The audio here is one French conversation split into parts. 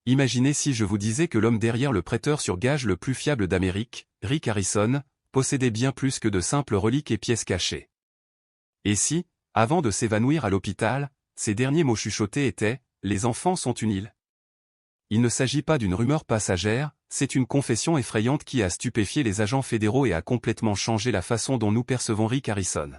Imaginez si je vous disais que l'homme derrière le prêteur sur gage le plus fiable d'Amérique, Rick Harrison, possédait bien plus que de simples reliques et pièces cachées. Et si, avant de s'évanouir à l'hôpital, ses derniers mots chuchotés étaient « Les enfants sont une île ». Il ne s'agit pas d'une rumeur passagère, c'est une confession effrayante qui a stupéfié les agents fédéraux et a complètement changé la façon dont nous percevons Rick Harrison.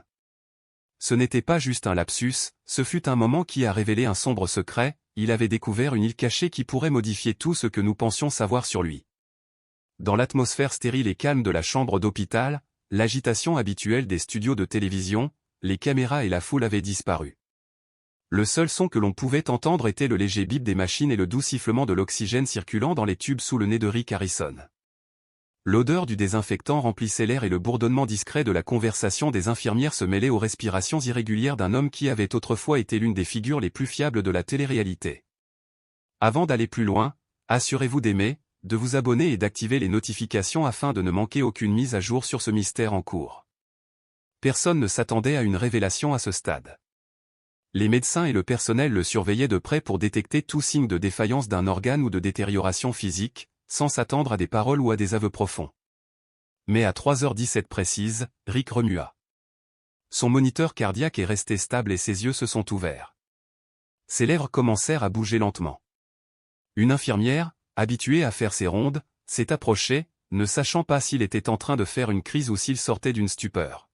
Ce n'était pas juste un lapsus, ce fut un moment qui a révélé un sombre secret, il avait découvert une île cachée qui pourrait modifier tout ce que nous pensions savoir sur lui. Dans l'atmosphère stérile et calme de la chambre d'hôpital, l'agitation habituelle des studios de télévision, les caméras et la foule avaient disparu. Le seul son que l'on pouvait entendre était le léger bip des machines et le doux sifflement de l'oxygène circulant dans les tubes sous le nez de Rick Harrison. L'odeur du désinfectant remplissait l'air et le bourdonnement discret de la conversation des infirmières se mêlait aux respirations irrégulières d'un homme qui avait autrefois été l'une des figures les plus fiables de la télé-réalité. Avant d'aller plus loin, assurez-vous d'aimer, de vous abonner et d'activer les notifications afin de ne manquer aucune mise à jour sur ce mystère en cours. Personne ne s'attendait à une révélation à ce stade. Les médecins et le personnel le surveillaient de près pour détecter tout signe de défaillance d'un organe ou de détérioration physique, sans s'attendre à des paroles ou à des aveux profonds. Mais à 3h17 précises, Rick remua. Son moniteur cardiaque est resté stable et ses yeux se sont ouverts. Ses lèvres commencèrent à bouger lentement. Une infirmière, habituée à faire ses rondes, s'est approchée, ne sachant pas s'il était en train de faire une crise ou s'il sortait d'une stupeur.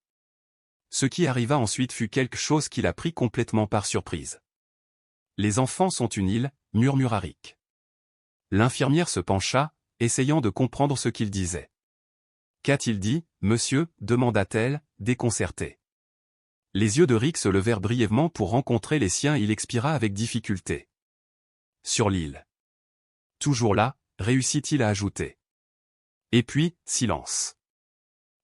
Ce qui arriva ensuite fut quelque chose qui l'a pris complètement par surprise. « Les enfants sont une île », murmura Rick. L'infirmière se pencha, essayant de comprendre ce qu'il disait. « Qu'a-t-il dit, monsieur » demanda-t-elle, déconcertée. Les yeux de Rick se levèrent brièvement pour rencontrer les siens et il expira avec difficulté. « Sur l'île. » Toujours là, réussit-il à ajouter. Et puis, silence.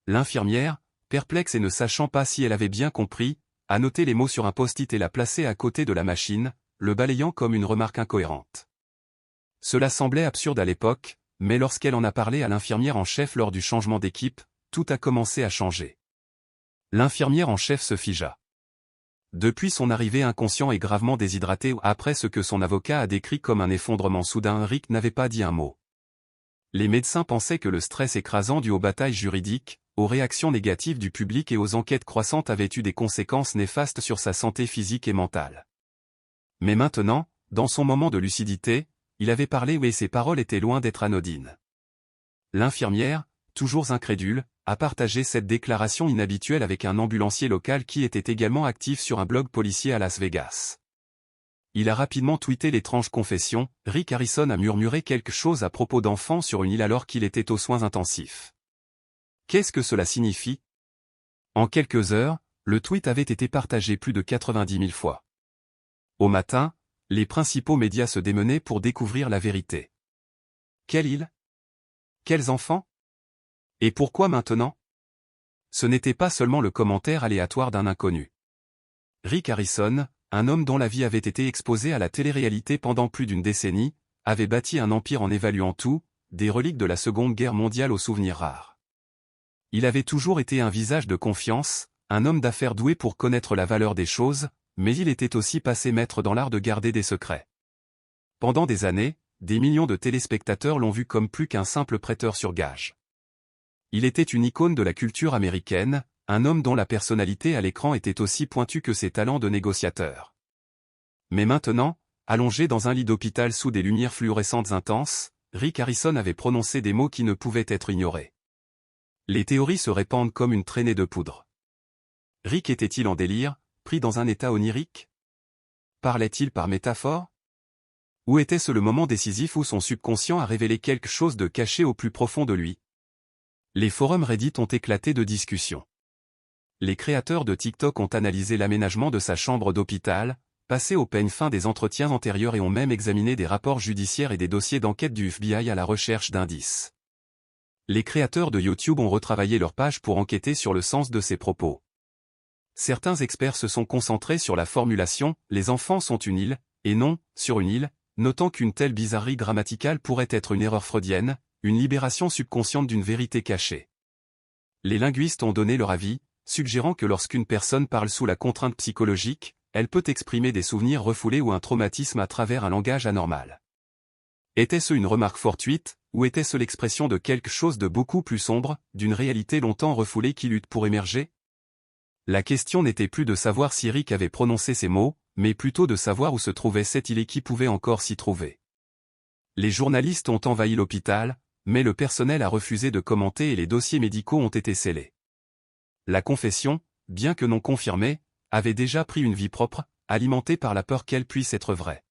L'infirmière, perplexe et ne sachant pas si elle avait bien compris, a noté les mots sur un post-it et l'a placé à côté de la machine, le balayant comme une remarque incohérente. Cela semblait absurde à l'époque, mais lorsqu'elle en a parlé à l'infirmière en chef lors du changement d'équipe, tout a commencé à changer. L'infirmière en chef se figea. Depuis son arrivée inconscient et gravement déshydraté après ce que son avocat a décrit comme un effondrement soudain, Rick n'avait pas dit un mot. Les médecins pensaient que le stress écrasant dû aux batailles juridiques, aux réactions négatives du public et aux enquêtes croissantes avait eu des conséquences néfastes sur sa santé physique et mentale. Mais maintenant, dans son moment de lucidité, il avait parlé et ses paroles étaient loin d'être anodines. L'infirmière, toujours incrédule, a partagé cette déclaration inhabituelle avec un ambulancier local qui était également actif sur un blog policier à Las Vegas. Il a rapidement tweeté l'étrange confession, Rick Harrison a murmuré quelque chose à propos d'enfants sur une île alors qu'il était aux soins intensifs. Qu'est-ce que cela signifie? En quelques heures, le tweet avait été partagé plus de 90 000 fois. Au matin, les principaux médias se démenaient pour découvrir la vérité. Quelle île? Quels enfants? Et pourquoi maintenant? Ce n'était pas seulement le commentaire aléatoire d'un inconnu. Rick Harrison, un homme dont la vie avait été exposée à la télé-réalité pendant plus d'une décennie, avait bâti un empire en évaluant tout, des reliques de la Seconde Guerre mondiale aux souvenirs rares. Il avait toujours été un visage de confiance, un homme d'affaires doué pour connaître la valeur des choses, mais il était aussi passé maître dans l'art de garder des secrets. Pendant des années, des millions de téléspectateurs l'ont vu comme plus qu'un simple prêteur sur gage. Il était une icône de la culture américaine, un homme dont la personnalité à l'écran était aussi pointue que ses talents de négociateur. Mais maintenant, allongé dans un lit d'hôpital sous des lumières fluorescentes intenses, Rick Harrison avait prononcé des mots qui ne pouvaient être ignorés. Les théories se répandent comme une traînée de poudre. Rick était-il en délire, pris dans un état onirique? Parlait-il par métaphore? Ou était-ce le moment décisif où son subconscient a révélé quelque chose de caché au plus profond de lui? Les forums Reddit ont éclaté de discussions. Les créateurs de TikTok ont analysé l'aménagement de sa chambre d'hôpital, passé au peigne fin des entretiens antérieurs et ont même examiné des rapports judiciaires et des dossiers d'enquête du FBI à la recherche d'indices. Les créateurs de YouTube ont retravaillé leur page pour enquêter sur le sens de ses propos. Certains experts se sont concentrés sur la formulation « les enfants sont une île » et non « sur une île », notant qu'une telle bizarrerie grammaticale pourrait être une erreur freudienne, une libération subconsciente d'une vérité cachée. Les linguistes ont donné leur avis, suggérant que lorsqu'une personne parle sous la contrainte psychologique, elle peut exprimer des souvenirs refoulés ou un traumatisme à travers un langage anormal. Était-ce une remarque fortuite, ou était-ce l'expression de quelque chose de beaucoup plus sombre, d'une réalité longtemps refoulée qui lutte pour émerger? La question n'était plus de savoir si Rick avait prononcé ces mots, mais plutôt de savoir où se trouvait cette île et qui pouvait encore s'y trouver. Les journalistes ont envahi l'hôpital, mais le personnel a refusé de commenter et les dossiers médicaux ont été scellés. La confession, bien que non confirmée, avait déjà pris une vie propre, alimentée par la peur qu'elle puisse être vraie.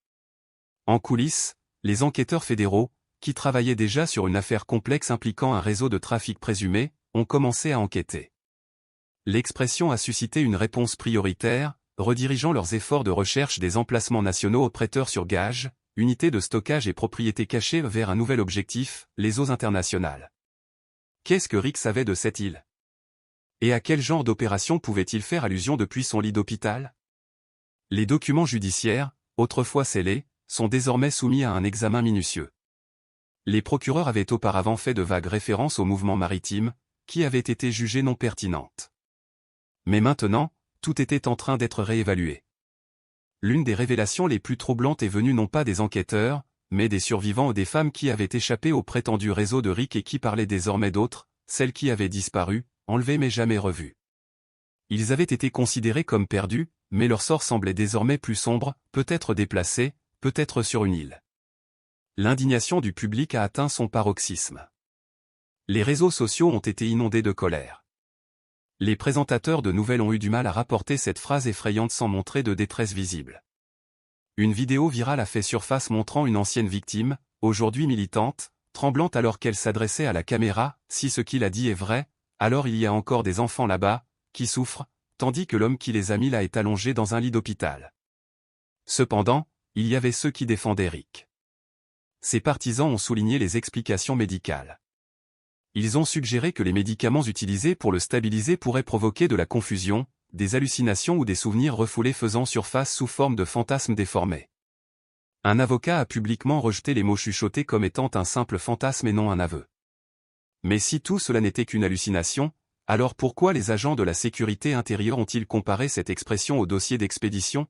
En coulisses, les enquêteurs fédéraux, qui travaillaient déjà sur une affaire complexe impliquant un réseau de trafic présumé, ont commencé à enquêter. L'expression a suscité une réponse prioritaire, redirigeant leurs efforts de recherche des emplacements nationaux aux prêteurs sur gage, unités de stockage et propriétés cachées vers un nouvel objectif, les eaux internationales. Qu'est-ce que Rick savait de cette île? Et à quel genre d'opération pouvait-il faire allusion depuis son lit d'hôpital? Les documents judiciaires, autrefois scellés, sont désormais soumis à un examen minutieux. Les procureurs avaient auparavant fait de vagues références au mouvement maritime, qui avaient été jugées non pertinentes. Mais maintenant, tout était en train d'être réévalué. L'une des révélations les plus troublantes est venue non pas des enquêteurs, mais des survivants ou des femmes qui avaient échappé au prétendu réseau de Rick et qui parlaient désormais d'autres, celles qui avaient disparu, enlevées mais jamais revues. Ils avaient été considérés comme perdus, mais leur sort semblait désormais plus sombre, peut-être déplacé, peut-être sur une île. L'indignation du public a atteint son paroxysme. Les réseaux sociaux ont été inondés de colère. Les présentateurs de nouvelles ont eu du mal à rapporter cette phrase effrayante sans montrer de détresse visible. Une vidéo virale a fait surface montrant une ancienne victime, aujourd'hui militante, tremblante alors qu'elle s'adressait à la caméra. Si ce qu'il a dit est vrai, alors il y a encore des enfants là-bas, qui souffrent, tandis que l'homme qui les a mis là est allongé dans un lit d'hôpital. Cependant, il y avait ceux qui défendaient Rick. Ses partisans ont souligné les explications médicales. Ils ont suggéré que les médicaments utilisés pour le stabiliser pourraient provoquer de la confusion, des hallucinations ou des souvenirs refoulés faisant surface sous forme de fantasmes déformés. Un avocat a publiquement rejeté les mots chuchotés comme étant un simple fantasme et non un aveu. Mais si tout cela n'était qu'une hallucination, alors pourquoi les agents de la sécurité intérieure ont-ils comparé cette expression au dossier d'expédition?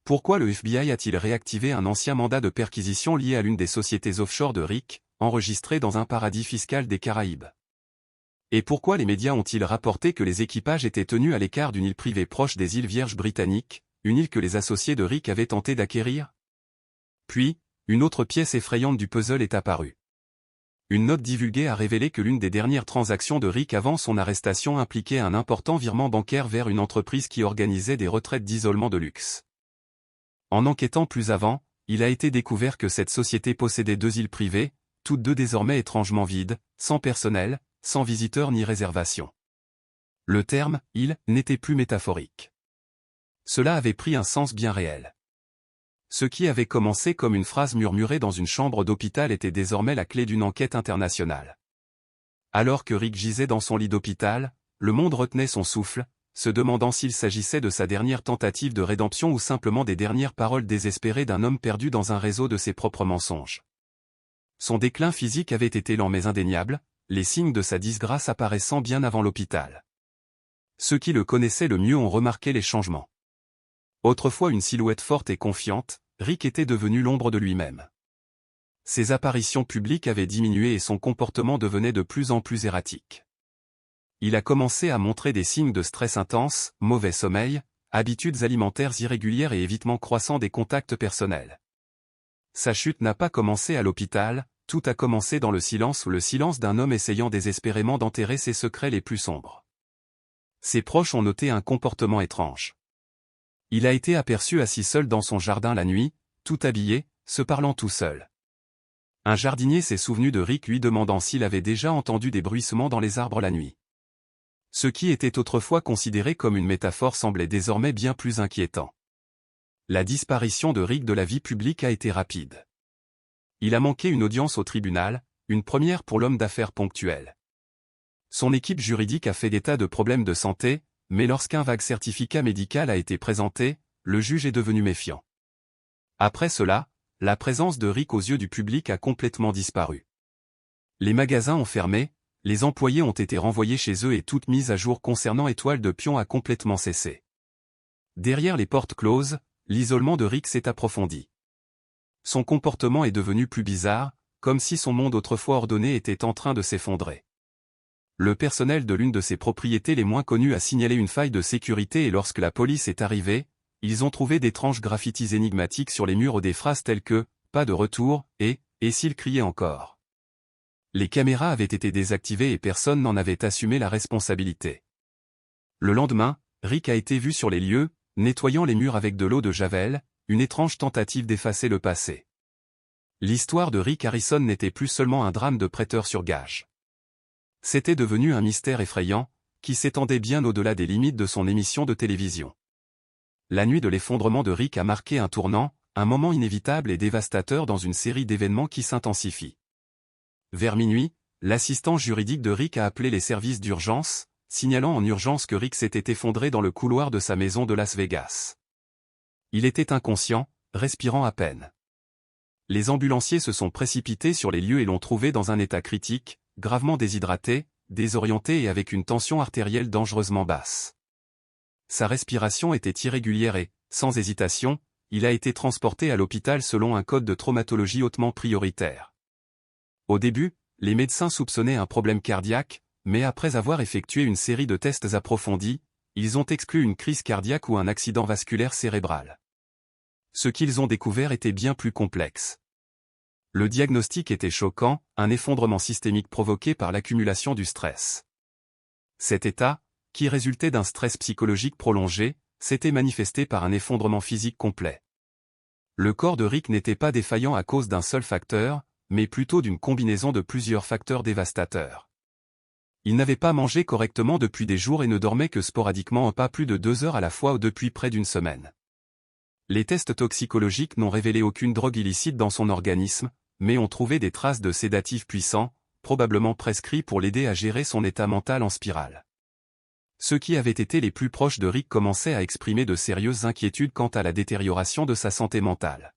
Pourquoi le FBI a-t-il réactivé un ancien mandat de perquisition lié à l'une des sociétés offshore de Rick, enregistré dans un paradis fiscal des Caraïbes? Et pourquoi les médias ont-ils rapporté que les équipages étaient tenus à l'écart d'une île privée proche des îles Vierges britanniques, une île que les associés de Rick avaient tenté d'acquérir? Puis, une autre pièce effrayante du puzzle est apparue. Une note divulguée a révélé que l'une des dernières transactions de Rick avant son arrestation impliquait un important virement bancaire vers une entreprise qui organisait des retraites d'isolement de luxe. En enquêtant plus avant, il a été découvert que cette société possédait 2 îles privées, toutes deux désormais étrangement vides, sans personnel, sans visiteurs ni réservation. Le terme « île » n'était plus métaphorique. Cela avait pris un sens bien réel. Ce qui avait commencé comme une phrase murmurée dans une chambre d'hôpital était désormais la clé d'une enquête internationale. Alors que Rick gisait dans son lit d'hôpital, le monde retenait son souffle, se demandant s'il s'agissait de sa dernière tentative de rédemption ou simplement des dernières paroles désespérées d'un homme perdu dans un réseau de ses propres mensonges. Son déclin physique avait été lent mais indéniable, les signes de sa disgrâce apparaissant bien avant l'hôpital. Ceux qui le connaissaient le mieux ont remarqué les changements. Autrefois une silhouette forte et confiante, Rick était devenu l'ombre de lui-même. Ses apparitions publiques avaient diminué et son comportement devenait de plus en plus erratique. Il a commencé à montrer des signes de stress intense, mauvais sommeil, habitudes alimentaires irrégulières et évitement croissant des contacts personnels. Sa chute n'a pas commencé à l'hôpital, tout a commencé dans le silence d'un homme essayant désespérément d'enterrer ses secrets les plus sombres. Ses proches ont noté un comportement étrange. Il a été aperçu assis seul dans son jardin la nuit, tout habillé, se parlant tout seul. Un jardinier s'est souvenu de Rick lui demandant s'il avait déjà entendu des bruissements dans les arbres la nuit. Ce qui était autrefois considéré comme une métaphore semblait désormais bien plus inquiétant. La disparition de Rick de la vie publique a été rapide. Il a manqué une audience au tribunal, une première pour l'homme d'affaires ponctuel. Son équipe juridique a fait état de problèmes de santé, mais lorsqu'un vague certificat médical a été présenté, le juge est devenu méfiant. Après cela, la présence de Rick aux yeux du public a complètement disparu. Les magasins ont fermé, les employés ont été renvoyés chez eux et toute mise à jour concernant Étoile de Pion a complètement cessé. Derrière les portes closes, l'isolement de Rick s'est approfondi. Son comportement est devenu plus bizarre, comme si son monde autrefois ordonné était en train de s'effondrer. Le personnel de l'une de ses propriétés les moins connues a signalé une faille de sécurité et lorsque la police est arrivée, ils ont trouvé d'étranges graffitis énigmatiques sur les murs ou des phrases telles que « pas de retour » et « et s'il criait encore ». Les caméras avaient été désactivées et personne n'en avait assumé la responsabilité. Le lendemain, Rick a été vu sur les lieux, nettoyant les murs avec de l'eau de Javel, une étrange tentative d'effacer le passé. L'histoire de Rick Harrison n'était plus seulement un drame de prêteur sur gage. C'était devenu un mystère effrayant, qui s'étendait bien au-delà des limites de son émission de télévision. La nuit de l'effondrement de Rick a marqué un tournant, un moment inévitable et dévastateur dans une série d'événements qui s'intensifient. Vers minuit, l'assistant juridique de Rick a appelé les services d'urgence, signalant en urgence que Rick s'était effondré dans le couloir de sa maison de Las Vegas. Il était inconscient, respirant à peine. Les ambulanciers se sont précipités sur les lieux et l'ont trouvé dans un état critique, gravement déshydraté, désorienté et avec une tension artérielle dangereusement basse. Sa respiration était irrégulière et, sans hésitation, il a été transporté à l'hôpital selon un code de traumatologie hautement prioritaire. Au début, les médecins soupçonnaient un problème cardiaque, mais après avoir effectué une série de tests approfondis, ils ont exclu une crise cardiaque ou un accident vasculaire cérébral. Ce qu'ils ont découvert était bien plus complexe. Le diagnostic était choquant, un effondrement systémique provoqué par l'accumulation du stress. Cet état, qui résultait d'un stress psychologique prolongé, s'était manifesté par un effondrement physique complet. Le corps de Rick n'était pas défaillant à cause d'un seul facteur, mais plutôt d'une combinaison de plusieurs facteurs dévastateurs. Il n'avait pas mangé correctement depuis des jours et ne dormait que sporadiquement en pas plus de 2 heures à la fois depuis près d'une semaine. Les tests toxicologiques n'ont révélé aucune drogue illicite dans son organisme, mais ont trouvé des traces de sédatifs puissants, probablement prescrits pour l'aider à gérer son état mental en spirale. Ceux qui avaient été les plus proches de Rick commençaient à exprimer de sérieuses inquiétudes quant à la détérioration de sa santé mentale.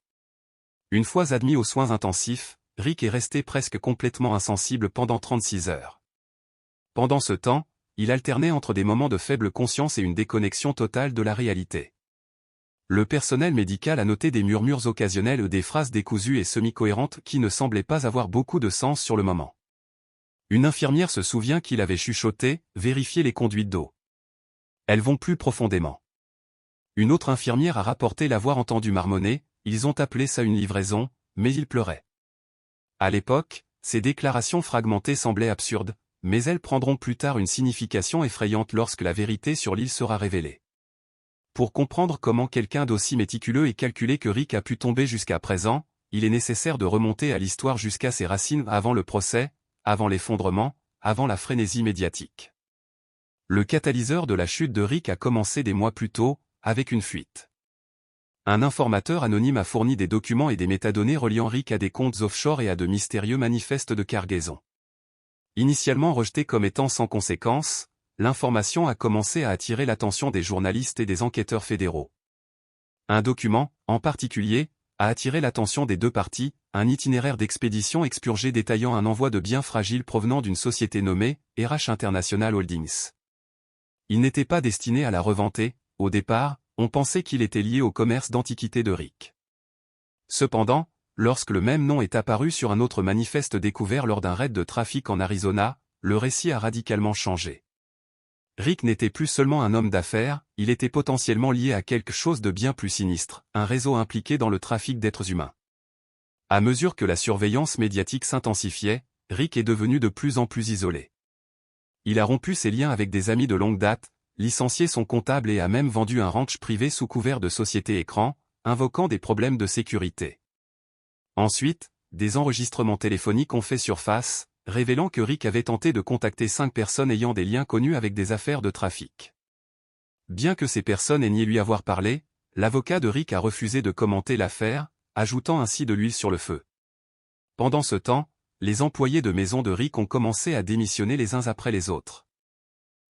Une fois admis aux soins intensifs, Rick est resté presque complètement insensible pendant 36 heures. Pendant ce temps, il alternait entre des moments de faible conscience et une déconnexion totale de la réalité. Le personnel médical a noté des murmures occasionnels ou des phrases décousues et semi-cohérentes qui ne semblaient pas avoir beaucoup de sens sur le moment. Une infirmière se souvient qu'il avait chuchoté « Vérifiez les conduites d'eau. Elles vont plus profondément ». Une autre infirmière a rapporté l'avoir entendu marmonner « Ils ont appelé ça une livraison, mais il pleurait ». À l'époque, ces déclarations fragmentées semblaient absurdes, mais elles prendront plus tard une signification effrayante lorsque la vérité sur l'île sera révélée. Pour comprendre comment quelqu'un d'aussi méticuleux et calculé que Rick a pu tomber jusqu'à présent, il est nécessaire de remonter à l'histoire jusqu'à ses racines avant le procès, avant l'effondrement, avant la frénésie médiatique. Le catalyseur de la chute de Rick a commencé des mois plus tôt, avec une fuite. Un informateur anonyme a fourni des documents et des métadonnées reliant Rick à des comptes offshore et à de mystérieux manifestes de cargaison. Initialement rejeté comme étant sans conséquence, l'information a commencé à attirer l'attention des journalistes et des enquêteurs fédéraux. Un document, en particulier, a attiré l'attention des deux parties, un itinéraire d'expédition expurgé détaillant un envoi de biens fragiles provenant d'une société nommée RH International Holdings. Il n'était pas destiné à la reventer, au départ, on pensait qu'il était lié au commerce d'antiquités de Rick. Cependant, lorsque le même nom est apparu sur un autre manifeste découvert lors d'un raid de trafic en Arizona, le récit a radicalement changé. Rick n'était plus seulement un homme d'affaires, il était potentiellement lié à quelque chose de bien plus sinistre, un réseau impliqué dans le trafic d'êtres humains. À mesure que la surveillance médiatique s'intensifiait, Rick est devenu de plus en plus isolé. Il a rompu ses liens avec des amis de longue date, licencié son comptable et a même vendu un ranch privé sous couvert de société écran, invoquant des problèmes de sécurité. Ensuite, des enregistrements téléphoniques ont fait surface, révélant que Rick avait tenté de contacter 5 personnes ayant des liens connus avec des affaires de trafic. Bien que ces personnes aient nié lui avoir parlé, l'avocat de Rick a refusé de commenter l'affaire, ajoutant ainsi de l'huile sur le feu. Pendant ce temps, les employés de maison de Rick ont commencé à démissionner les uns après les autres.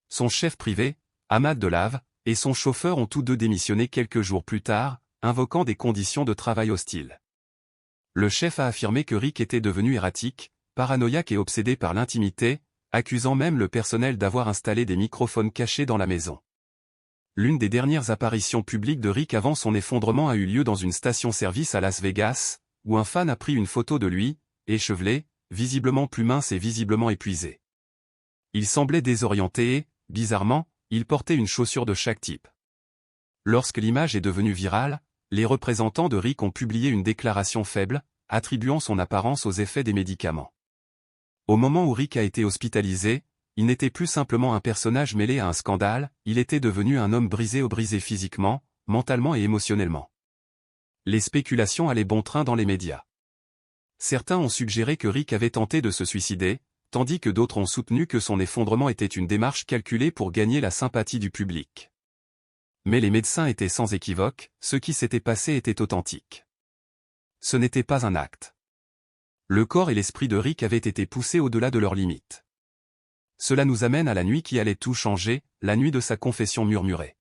Son chef privé, Ahmad Delave, et son chauffeur ont tous deux démissionné quelques jours plus tard, invoquant des conditions de travail hostiles. Le chef a affirmé que Rick était devenu erratique, paranoïaque et obsédé par l'intimité, accusant même le personnel d'avoir installé des microphones cachés dans la maison. L'une des dernières apparitions publiques de Rick avant son effondrement a eu lieu dans une station-service à Las Vegas, où un fan a pris une photo de lui, échevelé, visiblement plus mince et visiblement épuisé. Il semblait désorienté et, bizarrement, il portait une chaussure de chaque type. Lorsque l'image est devenue virale, les représentants de Rick ont publié une déclaration faible, attribuant son apparence aux effets des médicaments. Au moment où Rick a été hospitalisé, il n'était plus simplement un personnage mêlé à un scandale, il était devenu un homme brisé physiquement, mentalement et émotionnellement. Les spéculations allaient bon train dans les médias. Certains ont suggéré que Rick avait tenté de se suicider, tandis que d'autres ont soutenu que son effondrement était une démarche calculée pour gagner la sympathie du public. Mais les médecins étaient sans équivoque, ce qui s'était passé était authentique. Ce n'était pas un acte. Le corps et l'esprit de Rick avaient été poussés au-delà de leurs limites. Cela nous amène à la nuit qui allait tout changer, la nuit de sa confession murmurée.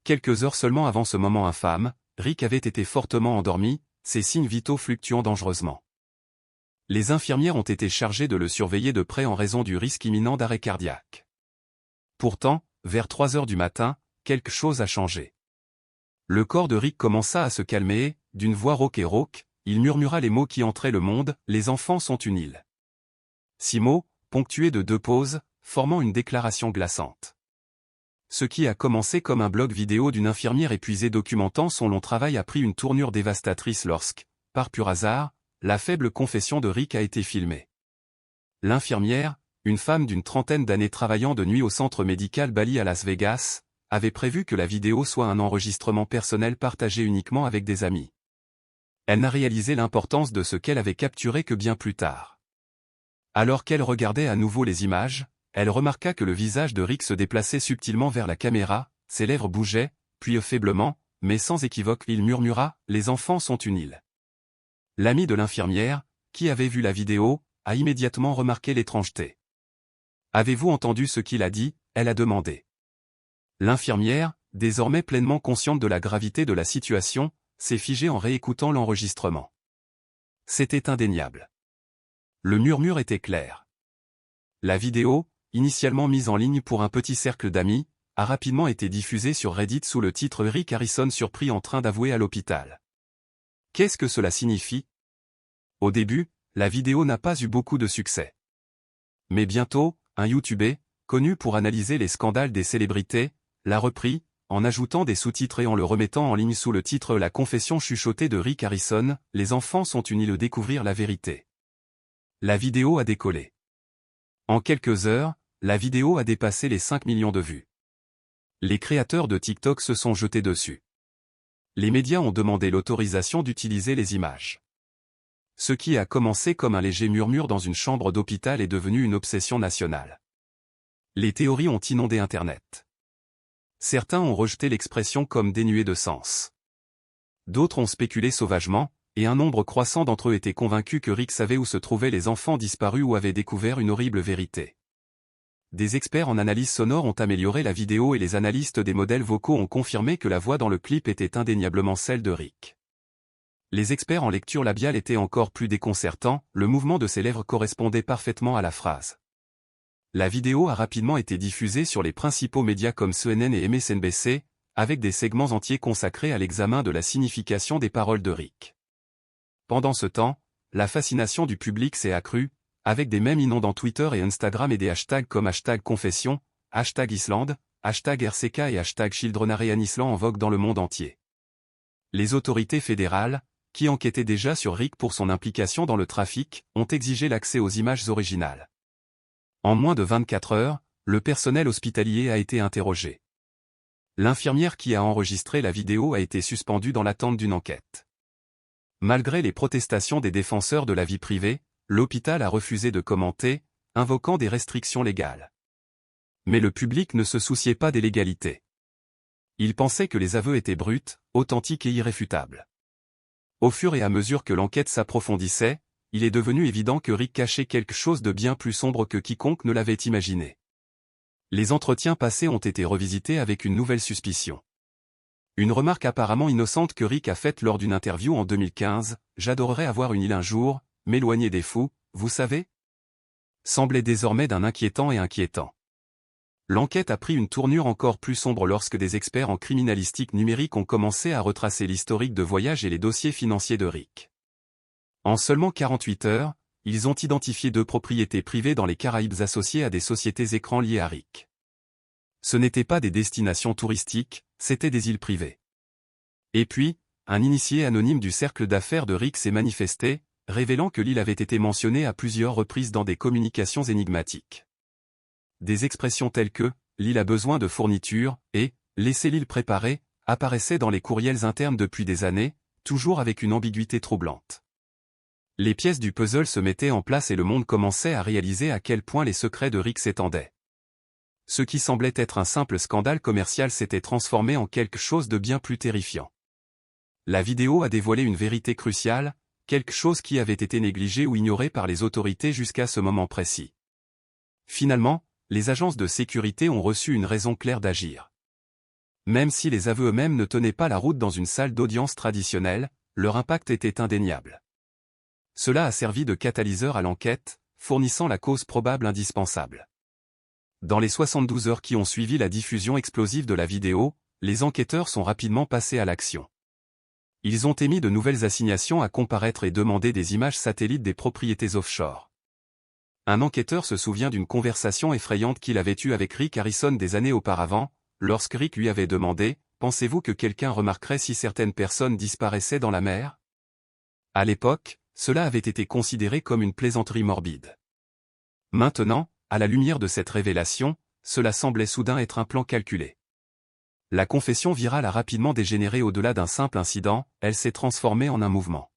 Quelques heures seulement avant ce moment infâme, Rick avait été fortement endormi, ses signes vitaux fluctuant dangereusement. Les infirmières ont été chargées de le surveiller de près en raison du risque imminent d'arrêt cardiaque. Pourtant, vers 3 heures du matin, quelque chose a changé. Le corps de Rick commença à se calmer et, d'une voix rauque et rauque, il murmura les mots qui entraient le monde, « Les enfants sont une île ». 6 mots, ponctués de 2 pauses, formant une déclaration glaçante. Ce qui a commencé comme un blog vidéo d'une infirmière épuisée documentant son long travail a pris une tournure dévastatrice lorsque, par pur hasard, la faible confession de Rick a été filmée. L'infirmière, une femme d'une trentaine d'années travaillant de nuit au centre médical Bally à Las Vegas, avait prévu que la vidéo soit un enregistrement personnel partagé uniquement avec des amis. Elle n'a réalisé l'importance de ce qu'elle avait capturé que bien plus tard. Alors qu'elle regardait à nouveau les images, elle remarqua que le visage de Rick se déplaçait subtilement vers la caméra, ses lèvres bougeaient, puis faiblement, mais sans équivoque il murmura « Les enfants sont une île ». L'ami de l'infirmière, qui avait vu la vidéo, a immédiatement remarqué l'étrangeté. « Avez-vous entendu ce qu'il a dit ?» elle a demandé. L'infirmière, désormais pleinement consciente de la gravité de la situation, s'est figée en réécoutant l'enregistrement. C'était indéniable. Le murmure était clair. La vidéo, initialement mise en ligne pour un petit cercle d'amis, a rapidement été diffusée sur Reddit sous le titre Rick Harrison surpris en train d'avouer à l'hôpital. Qu'est-ce que cela signifie? Au début, la vidéo n'a pas eu beaucoup de succès. Mais bientôt, un YouTuber, connu pour analyser les scandales des célébrités, l'a repris, en ajoutant des sous-titres et en le remettant en ligne sous le titre La confession chuchotée de Rick Harrison, les enfants sont unis de découvrir la vérité. La vidéo a décollé. En quelques heures, la vidéo a dépassé les 5 millions de vues. Les créateurs de TikTok se sont jetés dessus. Les médias ont demandé l'autorisation d'utiliser les images. Ce qui a commencé comme un léger murmure dans une chambre d'hôpital est devenu une obsession nationale. Les théories ont inondé Internet. Certains ont rejeté l'expression comme dénuée de sens. D'autres ont spéculé sauvagement, et un nombre croissant d'entre eux étaient convaincus que Rick savait où se trouvaient les enfants disparus ou avait découvert une horrible vérité. Des experts en analyse sonore ont amélioré la vidéo et les analystes des modèles vocaux ont confirmé que la voix dans le clip était indéniablement celle de Rick. Les experts en lecture labiale étaient encore plus déconcertants, le mouvement de ses lèvres correspondait parfaitement à la phrase. La vidéo a rapidement été diffusée sur les principaux médias comme CNN et MSNBC, avec des segments entiers consacrés à l'examen de la signification des paroles de Rick. Pendant ce temps, la fascination du public s'est accrue, avec des mèmes inondant Twitter et Instagram et des hashtags comme #confession, #Islande, #RCK et #ChildrenAreAnIsland en vogue dans le monde entier. Les autorités fédérales, qui enquêtaient déjà sur Rick pour son implication dans le trafic, ont exigé l'accès aux images originales. En moins de 24 heures, le personnel hospitalier a été interrogé. L'infirmière qui a enregistré la vidéo a été suspendue dans l'attente d'une enquête. Malgré les protestations des défenseurs de la vie privée, l'hôpital a refusé de commenter, invoquant des restrictions légales. Mais le public ne se souciait pas des légalités. Il pensait que les aveux étaient bruts, authentiques et irréfutables. Au fur et à mesure que l'enquête s'approfondissait, il est devenu évident que Rick cachait quelque chose de bien plus sombre que quiconque ne l'avait imaginé. Les entretiens passés ont été revisités avec une nouvelle suspicion. Une remarque apparemment innocente que Rick a faite lors d'une interview en 2015, « J'adorerais avoir une île un jour, m'éloigner des fous, vous savez ?» semblait désormais d'un inquiétant et inquiétant. L'enquête a pris une tournure encore plus sombre lorsque des experts en criminalistique numérique ont commencé à retracer l'historique de voyage et les dossiers financiers de Rick. En seulement 48 heures, ils ont identifié 2 propriétés privées dans les Caraïbes associées à des sociétés écrans liées à Rick. Ce n'étaient pas des destinations touristiques, c'étaient des îles privées. Et puis, un initié anonyme du cercle d'affaires de Rick s'est manifesté, révélant que l'île avait été mentionnée à plusieurs reprises dans des communications énigmatiques. Des expressions telles que « l'île a besoin de fournitures » et « laissez l'île préparée » apparaissaient dans les courriels internes depuis des années, toujours avec une ambiguïté troublante. Les pièces du puzzle se mettaient en place et le monde commençait à réaliser à quel point les secrets de Rick s'étendaient. Ce qui semblait être un simple scandale commercial s'était transformé en quelque chose de bien plus terrifiant. La vidéo a dévoilé une vérité cruciale, quelque chose qui avait été négligé ou ignoré par les autorités jusqu'à ce moment précis. Finalement, les agences de sécurité ont reçu une raison claire d'agir. Même si les aveux eux-mêmes ne tenaient pas la route dans une salle d'audience traditionnelle, leur impact était indéniable. Cela a servi de catalyseur à l'enquête, fournissant la cause probable indispensable. Dans les 72 heures qui ont suivi la diffusion explosive de la vidéo, les enquêteurs sont rapidement passés à l'action. Ils ont émis de nouvelles assignations à comparaître et demandé des images satellites des propriétés offshore. Un enquêteur se souvient d'une conversation effrayante qu'il avait eue avec Rick Harrison des années auparavant, lorsque Rick lui avait demandé « Pensez-vous que quelqu'un remarquerait si certaines personnes disparaissaient dans la mer ?» À l'époque, cela avait été considéré comme une plaisanterie morbide. Maintenant, à la lumière de cette révélation, cela semblait soudain être un plan calculé. La confession virale a rapidement dégénéré au-delà d'un simple incident, elle s'est transformée en un mouvement.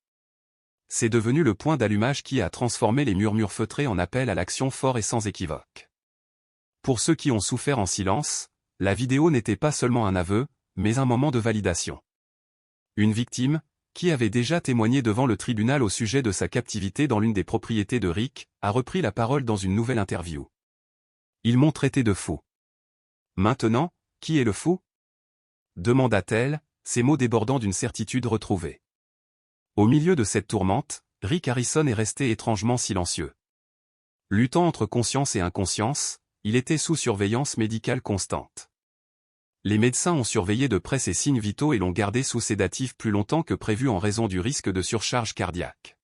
C'est devenu le point d'allumage qui a transformé les murmures feutrés en appel à l'action fort et sans équivoque. Pour ceux qui ont souffert en silence, la vidéo n'était pas seulement un aveu, mais un moment de validation. Une victime, qui avait déjà témoigné devant le tribunal au sujet de sa captivité dans l'une des propriétés de Rick, a repris la parole dans une nouvelle interview. Ils m'ont traité de fou. Maintenant, qui est le fou ? Demanda-t-elle, ses mots débordant d'une certitude retrouvée. Au milieu de cette tourmente, Rick Harrison est resté étrangement silencieux. Luttant entre conscience et inconscience, il était sous surveillance médicale constante. Les médecins ont surveillé de près ses signes vitaux et l'ont gardé sous sédatif plus longtemps que prévu en raison du risque de surcharge cardiaque.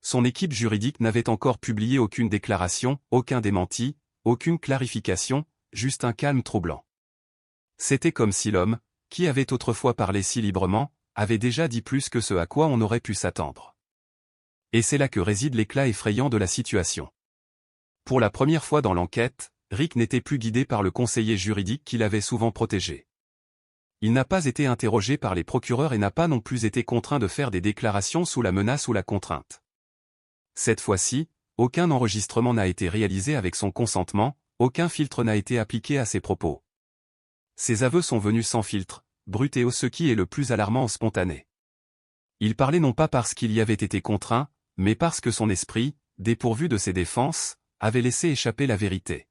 Son équipe juridique n'avait encore publié aucune déclaration, aucun démenti, aucune clarification, juste un calme troublant. C'était comme si l'homme, qui avait autrefois parlé si librement, avait déjà dit plus que ce à quoi on aurait pu s'attendre. Et c'est là que réside l'éclat effrayant de la situation. Pour la première fois dans l'enquête, Rick n'était plus guidé par le conseiller juridique qui l'avait souvent protégé. Il n'a pas été interrogé par les procureurs et n'a pas non plus été contraint de faire des déclarations sous la menace ou la contrainte. Cette fois-ci, aucun enregistrement n'a été réalisé avec son consentement, aucun filtre n'a été appliqué à ses propos. Ses aveux sont venus sans filtre, brut et ce qui est le plus alarmant spontané. Il parlait non pas parce qu'il y avait été contraint, mais parce que son esprit, dépourvu de ses défenses, avait laissé échapper la vérité.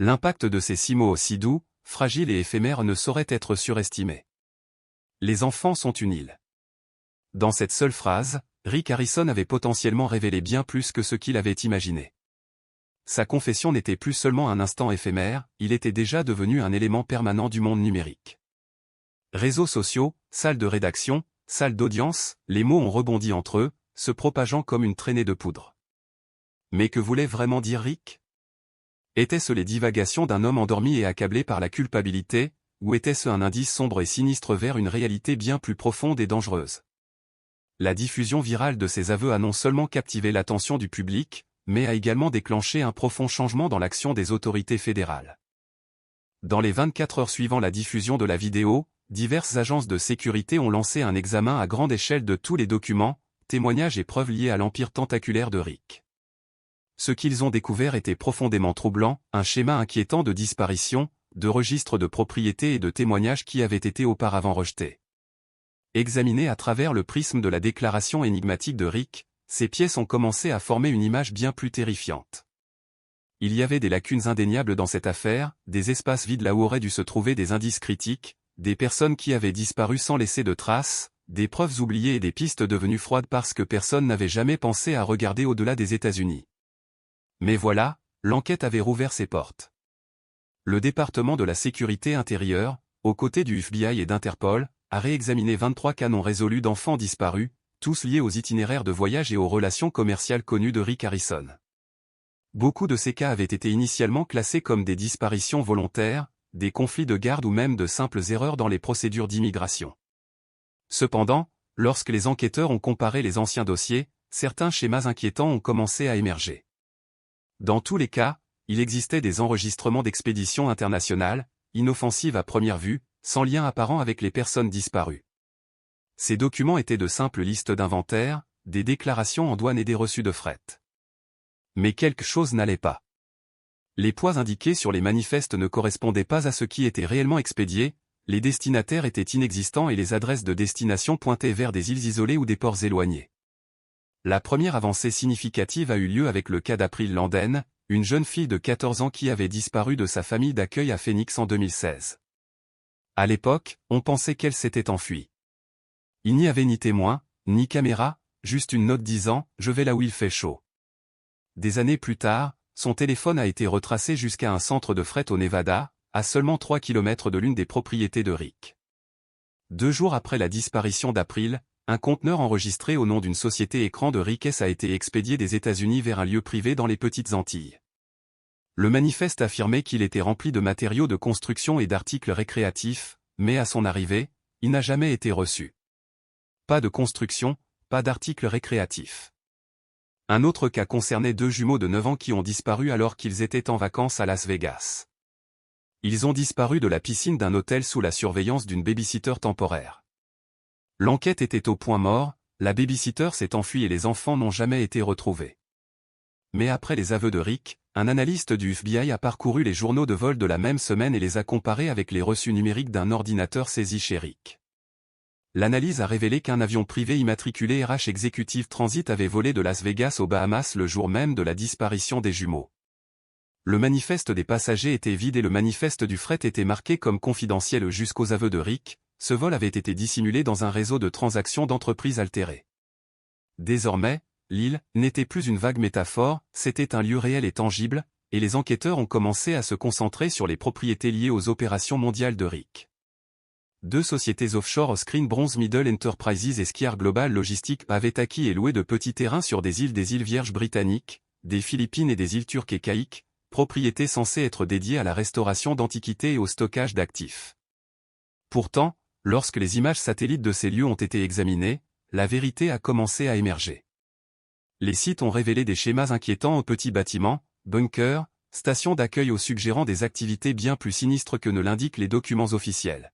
L'impact de ces 6 mots aussi doux, fragiles et éphémères ne saurait être surestimé. Les enfants sont une île. Dans cette seule phrase, Rick Harrison avait potentiellement révélé bien plus que ce qu'il avait imaginé. Sa confession n'était plus seulement un instant éphémère, il était déjà devenu un élément permanent du monde numérique. Réseaux sociaux, salles de rédaction, salles d'audience, les mots ont rebondi entre eux, se propageant comme une traînée de poudre. Mais que voulait vraiment dire Rick ? Étaient-ce les divagations d'un homme endormi et accablé par la culpabilité, ou était-ce un indice sombre et sinistre vers une réalité bien plus profonde et dangereuse ? La diffusion virale de ces aveux a non seulement captivé l'attention du public, mais a également déclenché un profond changement dans l'action des autorités fédérales. Dans les 24 heures suivant la diffusion de la vidéo, diverses agences de sécurité ont lancé un examen à grande échelle de tous les documents, témoignages et preuves liés à l'empire tentaculaire de Rick. Ce qu'ils ont découvert était profondément troublant, un schéma inquiétant de disparition, de registres de propriété et de témoignages qui avaient été auparavant rejetés. Examinés à travers le prisme de la déclaration énigmatique de Rick, ces pièces ont commencé à former une image bien plus terrifiante. Il y avait des lacunes indéniables dans cette affaire, des espaces vides là où auraient dû se trouver des indices critiques, des personnes qui avaient disparu sans laisser de traces, des preuves oubliées et des pistes devenues froides parce que personne n'avait jamais pensé à regarder au-delà des États-Unis. Mais voilà, l'enquête avait rouvert ses portes. Le département de la sécurité intérieure, aux côtés du FBI et d'Interpol, a réexaminé 23 cas non résolus d'enfants disparus, tous liés aux itinéraires de voyage et aux relations commerciales connues de Rick Harrison. Beaucoup de ces cas avaient été initialement classés comme des disparitions volontaires, des conflits de garde ou même de simples erreurs dans les procédures d'immigration. Cependant, lorsque les enquêteurs ont comparé les anciens dossiers, certains schémas inquiétants ont commencé à émerger. Dans tous les cas, il existait des enregistrements d'expéditions internationales, inoffensives à première vue, sans lien apparent avec les personnes disparues. Ces documents étaient de simples listes d'inventaire, des déclarations en douane et des reçus de fret. Mais quelque chose n'allait pas. Les poids indiqués sur les manifestes ne correspondaient pas à ce qui était réellement expédié, les destinataires étaient inexistants et les adresses de destination pointaient vers des îles isolées ou des ports éloignés. La première avancée significative a eu lieu avec le cas d'April Landen, une jeune fille de 14 ans qui avait disparu de sa famille d'accueil à Phoenix en 2016. À l'époque, on pensait qu'elle s'était enfuie. Il n'y avait ni témoin, ni caméra, juste une note disant « Je vais là où il fait chaud ». Des années plus tard, son téléphone a été retracé jusqu'à un centre de fret au Nevada, à seulement 3 km de l'une des propriétés de Rick. 2 jours après la disparition d'April, un conteneur enregistré au nom d'une société écran de Rick a été expédié des États-Unis vers un lieu privé dans les Petites Antilles. Le manifeste affirmait qu'il était rempli de matériaux de construction et d'articles récréatifs, mais à son arrivée, il n'a jamais été reçu. Pas de construction, pas d'articles récréatifs. Un autre cas concernait 2 jumeaux de 9 ans qui ont disparu alors qu'ils étaient en vacances à Las Vegas. Ils ont disparu de la piscine d'un hôtel sous la surveillance d'une babysitter temporaire. L'enquête était au point mort, la babysitter s'est enfuie et les enfants n'ont jamais été retrouvés. Mais après les aveux de Rick, un analyste du FBI a parcouru les journaux de vol de la même semaine et les a comparés avec les reçus numériques d'un ordinateur saisi chez Rick. L'analyse a révélé qu'un avion privé immatriculé RH Executive Transit avait volé de Las Vegas aux Bahamas le jour même de la disparition des jumeaux. Le manifeste des passagers était vide et le manifeste du fret était marqué comme confidentiel jusqu'aux aveux de Rick. Ce vol avait été dissimulé dans un réseau de transactions d'entreprises altérées. Désormais, l'île n'était plus une vague métaphore, c'était un lieu réel et tangible, et les enquêteurs ont commencé à se concentrer sur les propriétés liées aux opérations mondiales de Rick. 2 sociétés offshore Screen Bronze Middle Enterprises et Skiar Global Logistics avaient acquis et loué de petits terrains sur des îles Vierges britanniques, des Philippines et des îles turques et caïques, propriétés censées être dédiées à la restauration d'antiquités et au stockage d'actifs. Pourtant, lorsque les images satellites de ces lieux ont été examinées, la vérité a commencé à émerger. Les sites ont révélé des schémas inquiétants aux petits bâtiments, bunkers, stations d'accueil suggérant des activités bien plus sinistres que ne l'indiquent les documents officiels.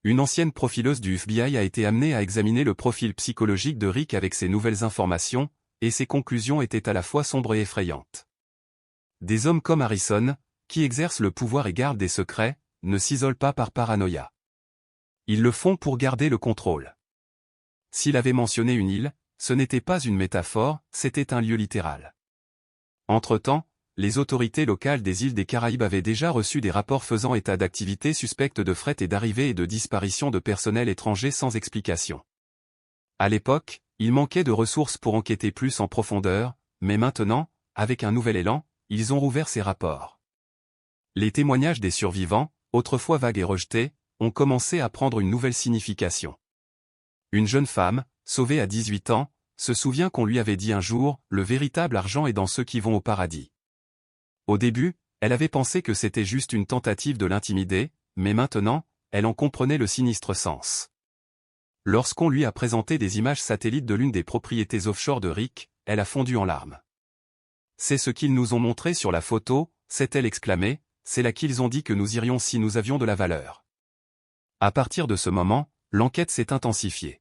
Une ancienne profileuse du FBI a été amenée à examiner le profil psychologique de Rick avec ces nouvelles informations, et ses conclusions étaient à la fois sombres et effrayantes. Des hommes comme Harrison, qui exercent le pouvoir et gardent des secrets, ne s'isolent pas par paranoïa. Ils le font pour garder le contrôle. S'il avait mentionné une île, ce n'était pas une métaphore, c'était un lieu littéral. Entre-temps, les autorités locales des îles des Caraïbes avaient déjà reçu des rapports faisant état d'activités suspectes de fret et d'arrivée et de disparition de personnel étranger sans explication. À l'époque, il manquait de ressources pour enquêter plus en profondeur, mais maintenant, avec un nouvel élan, ils ont rouvert ces rapports. Les témoignages des survivants, autrefois vagues et rejetés, ont commencé à prendre une nouvelle signification. Une jeune femme, sauvée à 18 ans, se souvient qu'on lui avait dit un jour « Le véritable argent est dans ceux qui vont au paradis ». Au début, elle avait pensé que c'était juste une tentative de l'intimider, mais maintenant, elle en comprenait le sinistre sens. Lorsqu'on lui a présenté des images satellites de l'une des propriétés offshore de Rick, elle a fondu en larmes. « C'est ce qu'ils nous ont montré sur la photo », s'est-elle exclamée, « c'est là qu'ils ont dit que nous irions si nous avions de la valeur. » À partir de ce moment, l'enquête s'est intensifiée.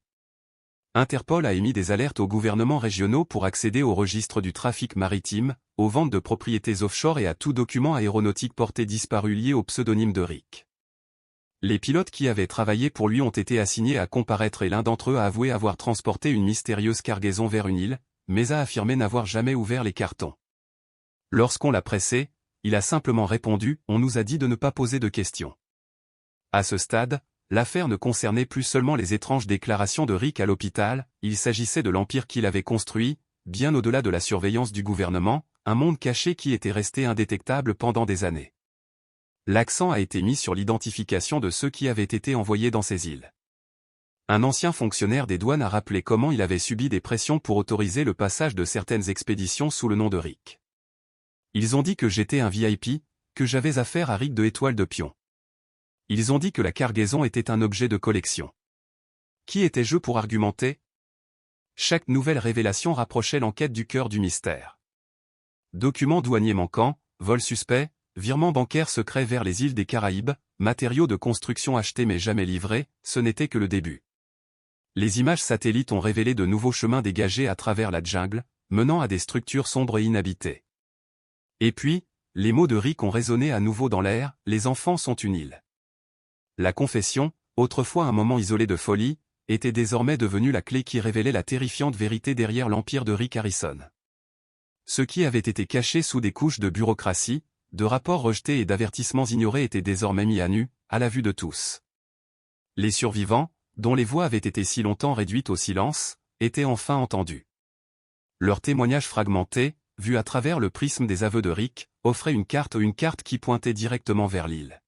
Interpol a émis des alertes aux gouvernements régionaux pour accéder au registre du trafic maritime, aux ventes de propriétés offshore et à tout document aéronautique porté disparu lié au pseudonyme de Rick. Les pilotes qui avaient travaillé pour lui ont été assignés à comparaître et l'un d'entre eux a avoué avoir transporté une mystérieuse cargaison vers une île, mais a affirmé n'avoir jamais ouvert les cartons. Lorsqu'on l'a pressé, il a simplement répondu « On nous a dit de ne pas poser de questions ». À ce stade, l'affaire ne concernait plus seulement les étranges déclarations de Rick à l'hôpital, il s'agissait de l'empire qu'il avait construit, bien au-delà de la surveillance du gouvernement, un monde caché qui était resté indétectable pendant des années. L'accent a été mis sur l'identification de ceux qui avaient été envoyés dans ces îles. Un ancien fonctionnaire des douanes a rappelé comment il avait subi des pressions pour autoriser le passage de certaines expéditions sous le nom de Rick. Ils ont dit que j'étais un VIP, que j'avais affaire à Rick de Étoile de Pion. Ils ont dit que la cargaison était un objet de collection. Qui étais-je pour argumenter? Chaque nouvelle révélation rapprochait l'enquête du cœur du mystère. Documents douaniers manquants, vols suspects, virements bancaires secrets vers les îles des Caraïbes, matériaux de construction achetés mais jamais livrés, ce n'était que le début. Les images satellites ont révélé de nouveaux chemins dégagés à travers la jungle, menant à des structures sombres et inhabitées. Et puis, les mots de Rick ont résonné à nouveau dans l'air, les enfants sont une île. La confession, autrefois un moment isolé de folie, était désormais devenue la clé qui révélait la terrifiante vérité derrière l'empire de Rick Harrison. Ce qui avait été caché sous des couches de bureaucratie, de rapports rejetés et d'avertissements ignorés était désormais mis à nu, à la vue de tous. Les survivants, dont les voix avaient été si longtemps réduites au silence, étaient enfin entendus. Leurs témoignages fragmentés, vus à travers le prisme des aveux de Rick, offraient une carte qui pointait directement vers l'île.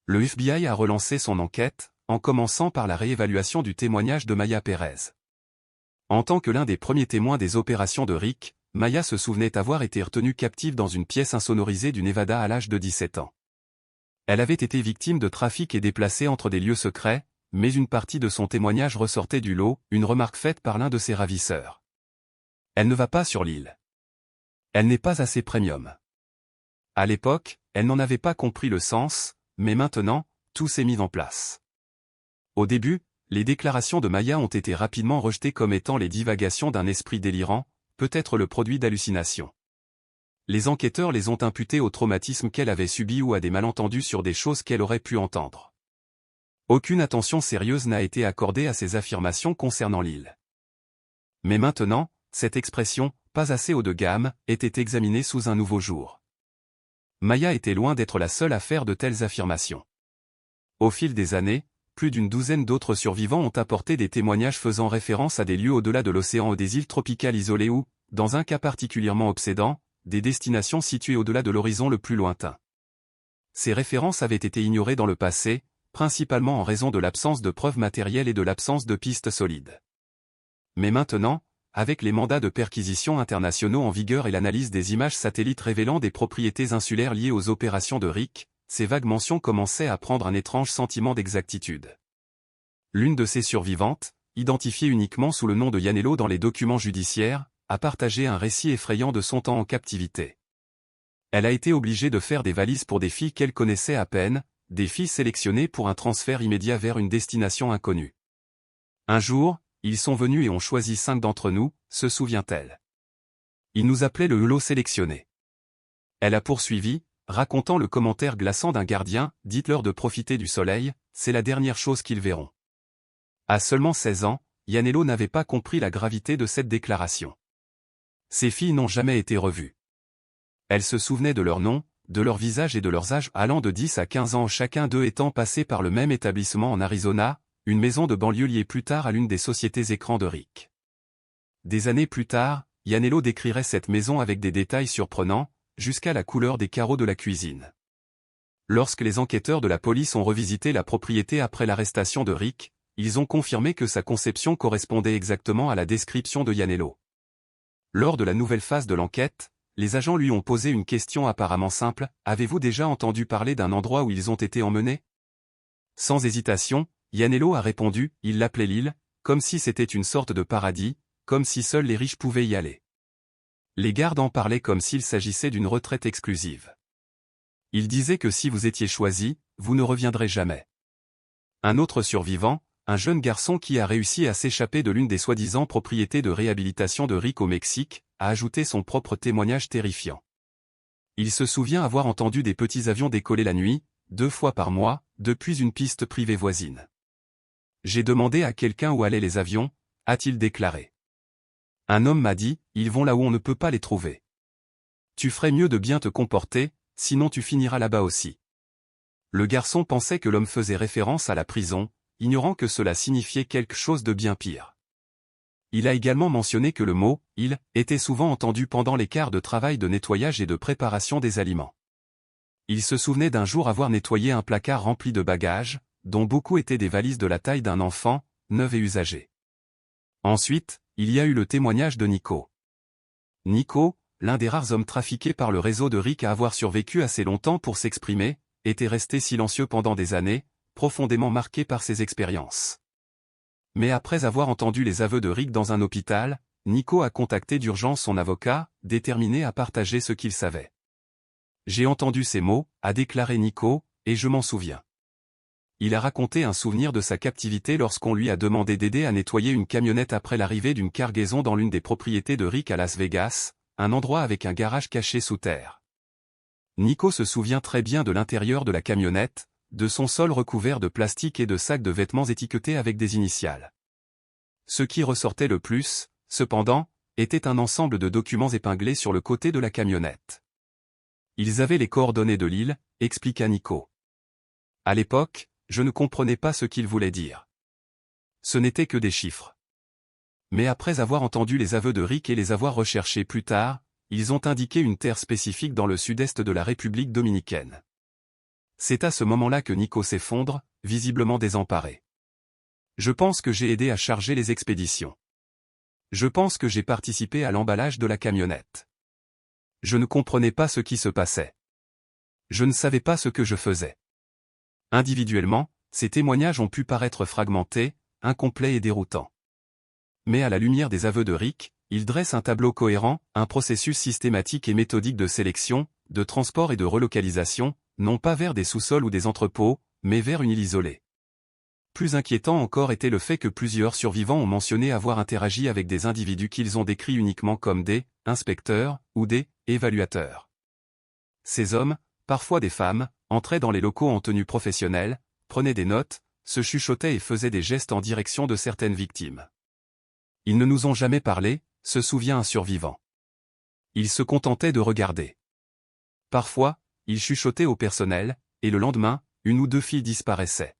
Le FBI a relancé son enquête, en commençant par la réévaluation du témoignage de Maya Perez. En tant que l'un des premiers témoins des opérations de Rick, Maya se souvenait avoir été retenue captive dans une pièce insonorisée du Nevada à l'âge de 17 ans. Elle avait été victime de trafic et déplacée entre des lieux secrets, mais une partie de son témoignage ressortait du lot, une remarque faite par l'un de ses ravisseurs. Elle ne va pas sur l'île. Elle n'est pas assez premium. À l'époque, elle n'en avait pas compris le sens, mais maintenant, tout s'est mis en place. Au début, les déclarations de Maya ont été rapidement rejetées comme étant les divagations d'un esprit délirant, peut-être le produit d'hallucinations. Les enquêteurs les ont imputées au traumatisme qu'elle avait subi ou à des malentendus sur des choses qu'elle aurait pu entendre. Aucune attention sérieuse n'a été accordée à ces affirmations concernant l'île. Mais maintenant, cette expression, pas assez haut de gamme, était examinée sous un nouveau jour. Maya était loin d'être la seule à faire de telles affirmations. Au fil des années, plus d'une douzaine d'autres survivants ont apporté des témoignages faisant référence à des lieux au-delà de l'océan ou des îles tropicales isolées ou, dans un cas particulièrement obsédant, des destinations situées au-delà de l'horizon le plus lointain. Ces références avaient été ignorées dans le passé, principalement en raison de l'absence de preuves matérielles et de l'absence de pistes solides. Mais maintenant, avec les mandats de perquisition internationaux en vigueur et l'analyse des images satellites révélant des propriétés insulaires liées aux opérations de Rick, ces vagues mentions commençaient à prendre un étrange sentiment d'exactitude. L'une de ces survivantes, identifiée uniquement sous le nom de Yanello dans les documents judiciaires, a partagé un récit effrayant de son temps en captivité. Elle a été obligée de faire des valises pour des filles qu'elle connaissait à peine, des filles sélectionnées pour un transfert immédiat vers une destination inconnue. Un jour, ils sont venus et ont choisi 5 d'entre nous, se souvient-elle. Ils nous appelaient le lot sélectionné. Elle a poursuivi, racontant le commentaire glaçant d'un gardien, dites-leur de profiter du soleil, c'est la dernière chose qu'ils verront. À seulement 16 ans, Yanello n'avait pas compris la gravité de cette déclaration. Ces filles n'ont jamais été revues. Elle se souvenait de leurs noms, de leurs visages et de leurs âges allant de 10 à 15 ans, chacun d'eux étant passé par le même établissement en Arizona, une maison de banlieue liée plus tard à l'une des sociétés écrans de Rick. Des années plus tard, Yanello décrirait cette maison avec des détails surprenants, jusqu'à la couleur des carreaux de la cuisine. Lorsque les enquêteurs de la police ont revisité la propriété après l'arrestation de Rick, ils ont confirmé que sa conception correspondait exactement à la description de Yanello. Lors de la nouvelle phase de l'enquête, les agents lui ont posé une question apparemment simple, « Avez-vous déjà entendu parler d'un endroit où ils ont été emmenés ?» Sans hésitation, Yanello a répondu, il l'appelait l'île, comme si c'était une sorte de paradis, comme si seuls les riches pouvaient y aller. Les gardes en parlaient comme s'il s'agissait d'une retraite exclusive. Ils disaient que si vous étiez choisi, vous ne reviendrez jamais. Un autre survivant, un jeune garçon qui a réussi à s'échapper de l'une des soi-disant propriétés de réhabilitation de Rick au Mexique, a ajouté son propre témoignage terrifiant. Il se souvient avoir entendu des petits avions décoller la nuit, 2 fois par mois, depuis une piste privée voisine. J'ai demandé à quelqu'un où allaient les avions, a-t-il déclaré. Un homme m'a dit, ils vont là où on ne peut pas les trouver. Tu ferais mieux de bien te comporter, sinon tu finiras là-bas aussi. Le garçon pensait que l'homme faisait référence à la prison, ignorant que cela signifiait quelque chose de bien pire. Il a également mentionné que le mot « il » était souvent entendu pendant les quarts de travail de nettoyage et de préparation des aliments. Il se souvenait d'un jour avoir nettoyé un placard rempli de bagages, dont beaucoup étaient des valises de la taille d'un enfant, neuve et usagée. Ensuite, il y a eu le témoignage de Nico. Nico, l'un des rares hommes trafiqués par le réseau de Rick à avoir survécu assez longtemps pour s'exprimer, était resté silencieux pendant des années, profondément marqué par ses expériences. Mais après avoir entendu les aveux de Rick dans un hôpital, Nico a contacté d'urgence son avocat, déterminé à partager ce qu'il savait. « J'ai entendu ces mots », a déclaré Nico, et je m'en souviens. Il a raconté un souvenir de sa captivité lorsqu'on lui a demandé d'aider à nettoyer une camionnette après l'arrivée d'une cargaison dans l'une des propriétés de Rick à Las Vegas, un endroit avec un garage caché sous terre. Nico se souvient très bien de l'intérieur de la camionnette, de son sol recouvert de plastique et de sacs de vêtements étiquetés avec des initiales. Ce qui ressortait le plus, cependant, était un ensemble de documents épinglés sur le côté de la camionnette. Ils avaient les coordonnées de l'île, expliqua Nico. À l'époque, je ne comprenais pas ce qu'ils voulaient dire. Ce n'étaient que des chiffres. Mais après avoir entendu les aveux de Rick et les avoir recherchés plus tard, ils ont indiqué une terre spécifique dans le sud-est de la République dominicaine. C'est à ce moment-là que Nico s'effondre, visiblement désemparé. Je pense que j'ai aidé à charger les expéditions. Je pense que j'ai participé à l'emballage de la camionnette. Je ne comprenais pas ce qui se passait. Je ne savais pas ce que je faisais. Individuellement, ces témoignages ont pu paraître fragmentés, incomplets et déroutants. Mais à la lumière des aveux de Rick, ils dressent un tableau cohérent, un processus systématique et méthodique de sélection, de transport et de relocalisation, non pas vers des sous-sols ou des entrepôts, mais vers une île isolée. Plus inquiétant encore était le fait que plusieurs survivants ont mentionné avoir interagi avec des individus qu'ils ont décrits uniquement comme des « inspecteurs » ou des « évaluateurs ». Ces hommes, parfois des femmes, entraient dans les locaux en tenue professionnelle, prenaient des notes, se chuchotaient et faisaient des gestes en direction de certaines victimes. Ils ne nous ont jamais parlé, se souvient un survivant. Ils se contentaient de regarder. Parfois, ils chuchotaient au personnel, et le lendemain, une ou deux filles disparaissaient.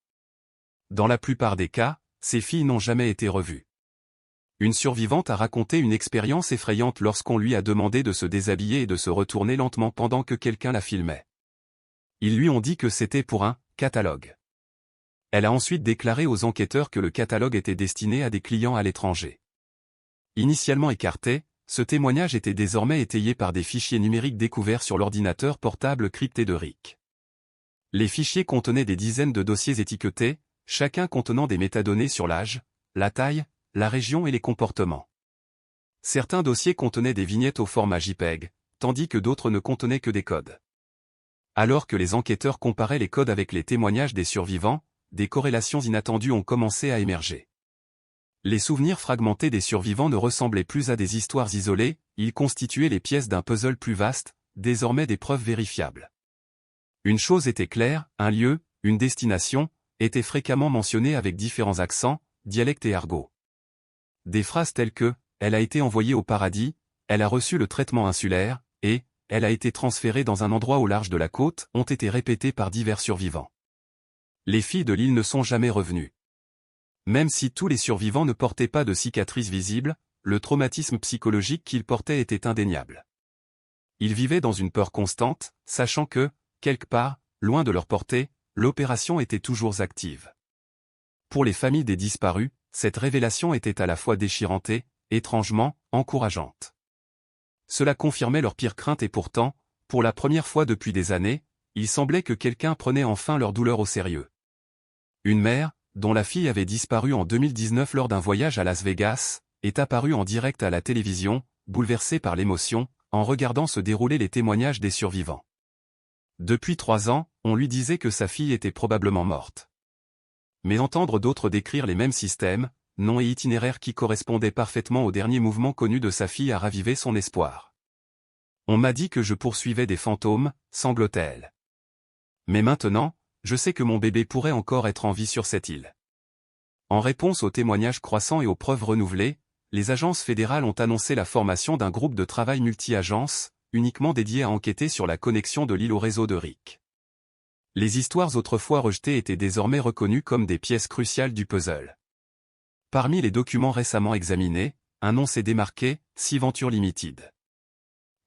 Dans la plupart des cas, ces filles n'ont jamais été revues. Une survivante a raconté une expérience effrayante lorsqu'on lui a demandé de se déshabiller et de se retourner lentement pendant que quelqu'un la filmait. Ils lui ont dit que c'était pour un « catalogue ». Elle a ensuite déclaré aux enquêteurs que le catalogue était destiné à des clients à l'étranger. Initialement écarté, ce témoignage était désormais étayé par des fichiers numériques découverts sur l'ordinateur portable crypté de Rick. Les fichiers contenaient des dizaines de dossiers étiquetés, chacun contenant des métadonnées sur l'âge, la taille, la région et les comportements. Certains dossiers contenaient des vignettes au format JPEG, tandis que d'autres ne contenaient que des codes. Alors que les enquêteurs comparaient les codes avec les témoignages des survivants, des corrélations inattendues ont commencé à émerger. Les souvenirs fragmentés des survivants ne ressemblaient plus à des histoires isolées, ils constituaient les pièces d'un puzzle plus vaste, désormais des preuves vérifiables. Une chose était claire, un lieu, une destination, étaient fréquemment mentionnés avec différents accents, dialectes et argot. Des phrases telles que « elle a été envoyée au paradis »,« elle a reçu le traitement insulaire » et « elle a été transférée dans un endroit au large de la côte » ont été répétées par divers survivants. Les filles de l'île ne sont jamais revenues. Même si tous les survivants ne portaient pas de cicatrices visibles, le traumatisme psychologique qu'ils portaient était indéniable. Ils vivaient dans une peur constante, sachant que, quelque part, loin de leur portée, l'opération était toujours active. Pour les familles des disparus, cette révélation était à la fois déchirante et, étrangement, encourageante. Cela confirmait leurs pires craintes et pourtant, pour la première fois depuis des années, il semblait que quelqu'un prenait enfin leur douleur au sérieux. Une mère, dont la fille avait disparu en 2019 lors d'un voyage à Las Vegas, est apparue en direct à la télévision, bouleversée par l'émotion, en regardant se dérouler les témoignages des survivants. Depuis 3 ans, on lui disait que sa fille était probablement morte. Mais entendre d'autres décrire les mêmes systèmes, noms et itinéraires qui correspondaient parfaitement au dernier mouvement connu de sa fille a ravivé son espoir. On m'a dit que je poursuivais des fantômes, sanglotait-elle. Mais maintenant, je sais que mon bébé pourrait encore être en vie sur cette île. En réponse aux témoignages croissants et aux preuves renouvelées, les agences fédérales ont annoncé la formation d'un groupe de travail multi-agences, uniquement dédié à enquêter sur la connexion de l'île au réseau de Rick. Les histoires autrefois rejetées étaient désormais reconnues comme des pièces cruciales du puzzle. Parmi les documents récemment examinés, un nom s'est démarqué, Sea Venture Limited.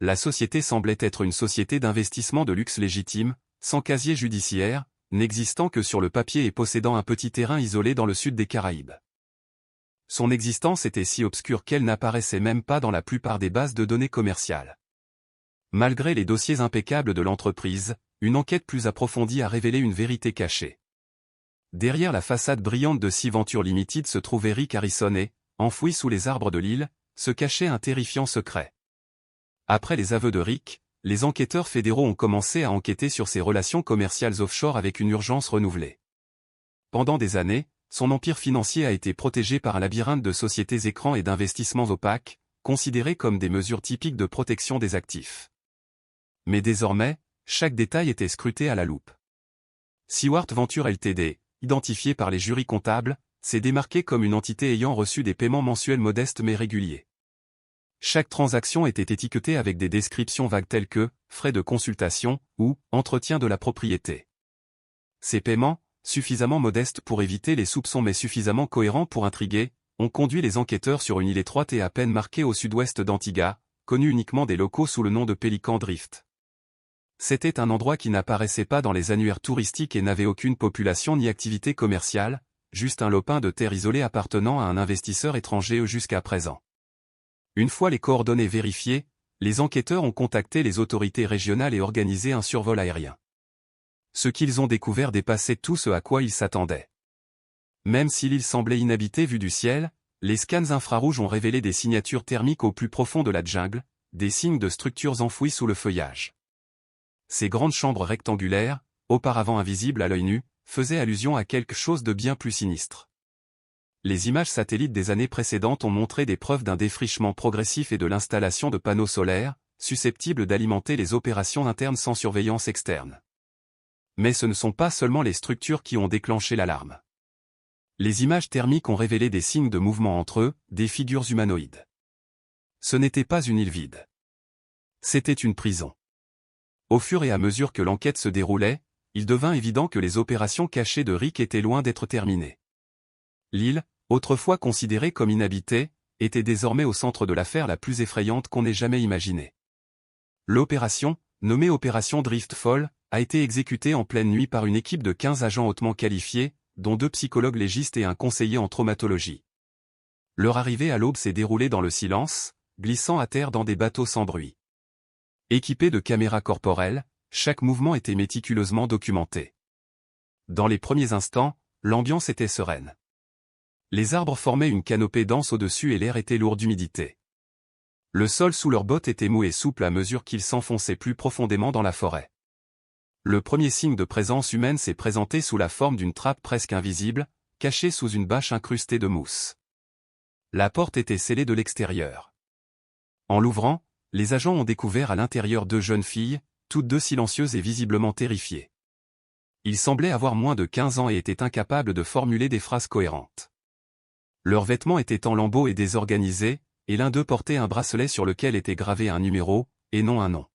La société semblait être une société d'investissement de luxe légitime, sans casier judiciaire, n'existant que sur le papier et possédant un petit terrain isolé dans le sud des Caraïbes. Son existence était si obscure qu'elle n'apparaissait même pas dans la plupart des bases de données commerciales. Malgré les dossiers impeccables de l'entreprise, une enquête plus approfondie a révélé une vérité cachée. Derrière la façade brillante de Sea Venture Limited se trouvait Rick Harrison et, enfoui sous les arbres de l'île, se cachait un terrifiant secret. Après les aveux de Rick, les enquêteurs fédéraux ont commencé à enquêter sur ses relations commerciales offshore avec une urgence renouvelée. Pendant des années, son empire financier a été protégé par un labyrinthe de sociétés écrans et d'investissements opaques, considérés comme des mesures typiques de protection des actifs. Mais désormais, chaque détail était scruté à la loupe. Seaward Venture Ltd, identifié par les jurys comptables, s'est démarqué comme une entité ayant reçu des paiements mensuels modestes mais réguliers. Chaque transaction était étiquetée avec des descriptions vagues telles que « frais de consultation » ou « entretien de la propriété ». Ces paiements, suffisamment modestes pour éviter les soupçons mais suffisamment cohérents pour intriguer, ont conduit les enquêteurs sur une île étroite et à peine marquée au sud-ouest d'Antigua, connue uniquement des locaux sous le nom de Pelican Drift. C'était un endroit qui n'apparaissait pas dans les annuaires touristiques et n'avait aucune population ni activité commerciale, juste un lopin de terre isolé appartenant à un investisseur étranger jusqu'à présent. Une fois les coordonnées vérifiées, les enquêteurs ont contacté les autorités régionales et organisé un survol aérien. Ce qu'ils ont découvert dépassait tout ce à quoi ils s'attendaient. Même si l'île semblait inhabitée vue du ciel, les scans infrarouges ont révélé des signatures thermiques au plus profond de la jungle, des signes de structures enfouies sous le feuillage. Ces grandes chambres rectangulaires, auparavant invisibles à l'œil nu, faisaient allusion à quelque chose de bien plus sinistre. Les images satellites des années précédentes ont montré des preuves d'un défrichement progressif et de l'installation de panneaux solaires, susceptibles d'alimenter les opérations internes sans surveillance externe. Mais ce ne sont pas seulement les structures qui ont déclenché l'alarme. Les images thermiques ont révélé des signes de mouvement entre eux, des figures humanoïdes. Ce n'était pas une île vide. C'était une prison. Au fur et à mesure que l'enquête se déroulait, il devint évident que les opérations cachées de Rick étaient loin d'être terminées. L'île, autrefois considérée comme inhabitée, était désormais au centre de l'affaire la plus effrayante qu'on ait jamais imaginée. L'opération, nommée Opération Driftfall, a été exécutée en pleine nuit par une équipe de 15 agents hautement qualifiés, dont 2 psychologues légistes et un conseiller en traumatologie. Leur arrivée à l'aube s'est déroulée dans le silence, glissant à terre dans des bateaux sans bruit. Équipés de caméras corporelles, chaque mouvement était méticuleusement documenté. Dans les premiers instants, l'ambiance était sereine. Les arbres formaient une canopée dense au-dessus et l'air était lourd d'humidité. Le sol sous leurs bottes était mou et souple à mesure qu'ils s'enfonçaient plus profondément dans la forêt. Le premier signe de présence humaine s'est présenté sous la forme d'une trappe presque invisible, cachée sous une bâche incrustée de mousse. La porte était scellée de l'extérieur. En l'ouvrant, les agents ont découvert à l'intérieur 2 jeunes filles, toutes 2 silencieuses et visiblement terrifiées. Ils semblaient avoir moins de 15 ans et étaient incapables de formuler des phrases cohérentes. Leurs vêtements étaient en lambeaux et désorganisés, et l'un d'eux portait un bracelet sur lequel était gravé un numéro, et non un nom.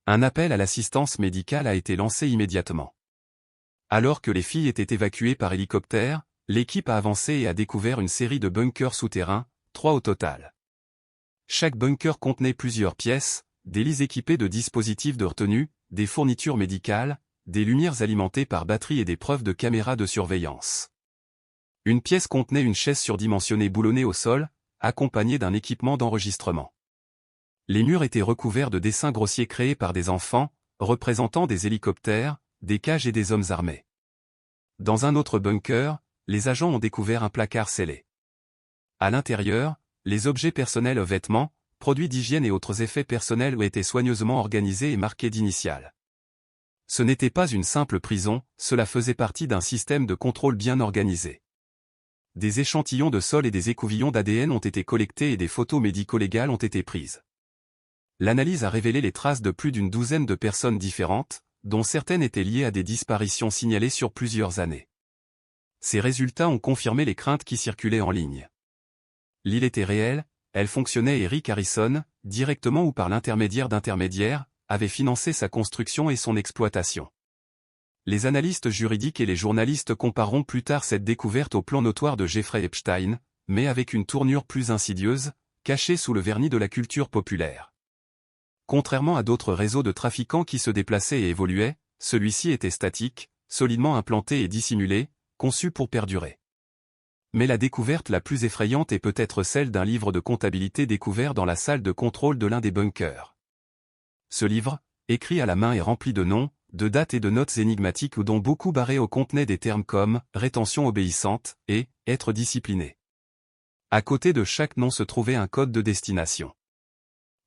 Un appel à l'assistance médicale a été lancé immédiatement. Alors que les filles étaient évacuées par hélicoptère, l'équipe a avancé et a découvert une série de bunkers souterrains, 3 au total. Chaque bunker contenait plusieurs pièces, des lits équipés de dispositifs de retenue, des fournitures médicales, des lumières alimentées par batterie et des preuves de caméras de surveillance. Une pièce contenait une chaise surdimensionnée boulonnée au sol, accompagnée d'un équipement d'enregistrement. Les murs étaient recouverts de dessins grossiers créés par des enfants, représentant des hélicoptères, des cages et des hommes armés. Dans un autre bunker, les agents ont découvert un placard scellé. À l'intérieur, les objets personnels, vêtements, produits d'hygiène et autres effets personnels ont été soigneusement organisés et marqués d'initiales. Ce n'était pas une simple prison, cela faisait partie d'un système de contrôle bien organisé. Des échantillons de sol et des écouvillons d'ADN ont été collectés et des photos médico-légales ont été prises. L'analyse a révélé les traces de plus d'une douzaine de personnes différentes, dont certaines étaient liées à des disparitions signalées sur plusieurs années. Ces résultats ont confirmé les craintes qui circulaient en ligne. L'île était réelle, elle fonctionnait et Rick Harrison, directement ou par l'intermédiaire d'intermédiaires, avait financé sa construction et son exploitation. Les analystes juridiques et les journalistes compareront plus tard cette découverte au plan notoire de Jeffrey Epstein, mais avec une tournure plus insidieuse, cachée sous le vernis de la culture populaire. Contrairement à d'autres réseaux de trafiquants qui se déplaçaient et évoluaient, celui-ci était statique, solidement implanté et dissimulé, conçu pour perdurer. Mais la découverte la plus effrayante est peut-être celle d'un livre de comptabilité découvert dans la salle de contrôle de l'un des bunkers. Ce livre, écrit à la main et rempli de noms, de dates et de notes énigmatiques dont beaucoup barrés contenaient des termes comme « rétention obéissante » et « être discipliné ». À côté de chaque nom se trouvait un code de destination.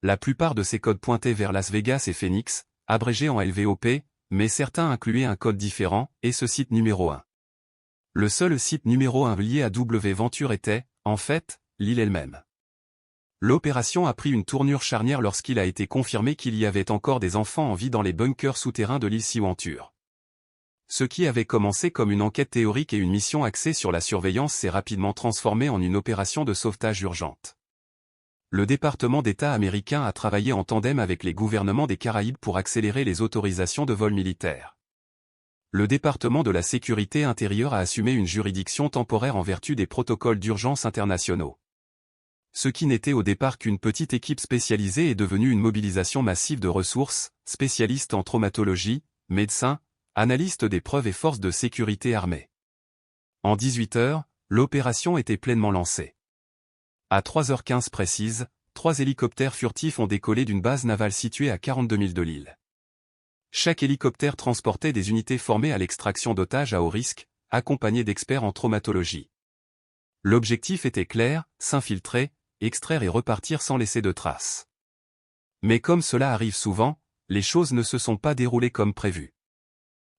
La plupart de ces codes pointaient vers Las Vegas et Phoenix, abrégés en LVOP, mais certains incluaient un code différent, et ce site numéro 1. Le seul site numéro 1 lié à W Venture était, en fait, l'île elle-même. L'opération a pris une tournure charnière lorsqu'il a été confirmé qu'il y avait encore des enfants en vie dans les bunkers souterrains de l'île Siventure. Ce qui avait commencé comme une enquête théorique et une mission axée sur la surveillance s'est rapidement transformé en une opération de sauvetage urgente. Le département d'État américain a travaillé en tandem avec les gouvernements des Caraïbes pour accélérer les autorisations de vol militaires. Le département de la sécurité intérieure a assumé une juridiction temporaire en vertu des protocoles d'urgence internationaux. Ce qui n'était au départ qu'une petite équipe spécialisée est devenu une mobilisation massive de ressources, spécialistes en traumatologie, médecins, analystes des preuves et forces de sécurité armées. En 18 heures, l'opération était pleinement lancée. À 3h15 précises, 3 hélicoptères furtifs ont décollé d'une base navale située à 42 milles de l'île. Chaque hélicoptère transportait des unités formées à l'extraction d'otages à haut risque, accompagnées d'experts en traumatologie. L'objectif était clair, s'infiltrer, extraire et repartir sans laisser de traces. Mais comme cela arrive souvent, les choses ne se sont pas déroulées comme prévu.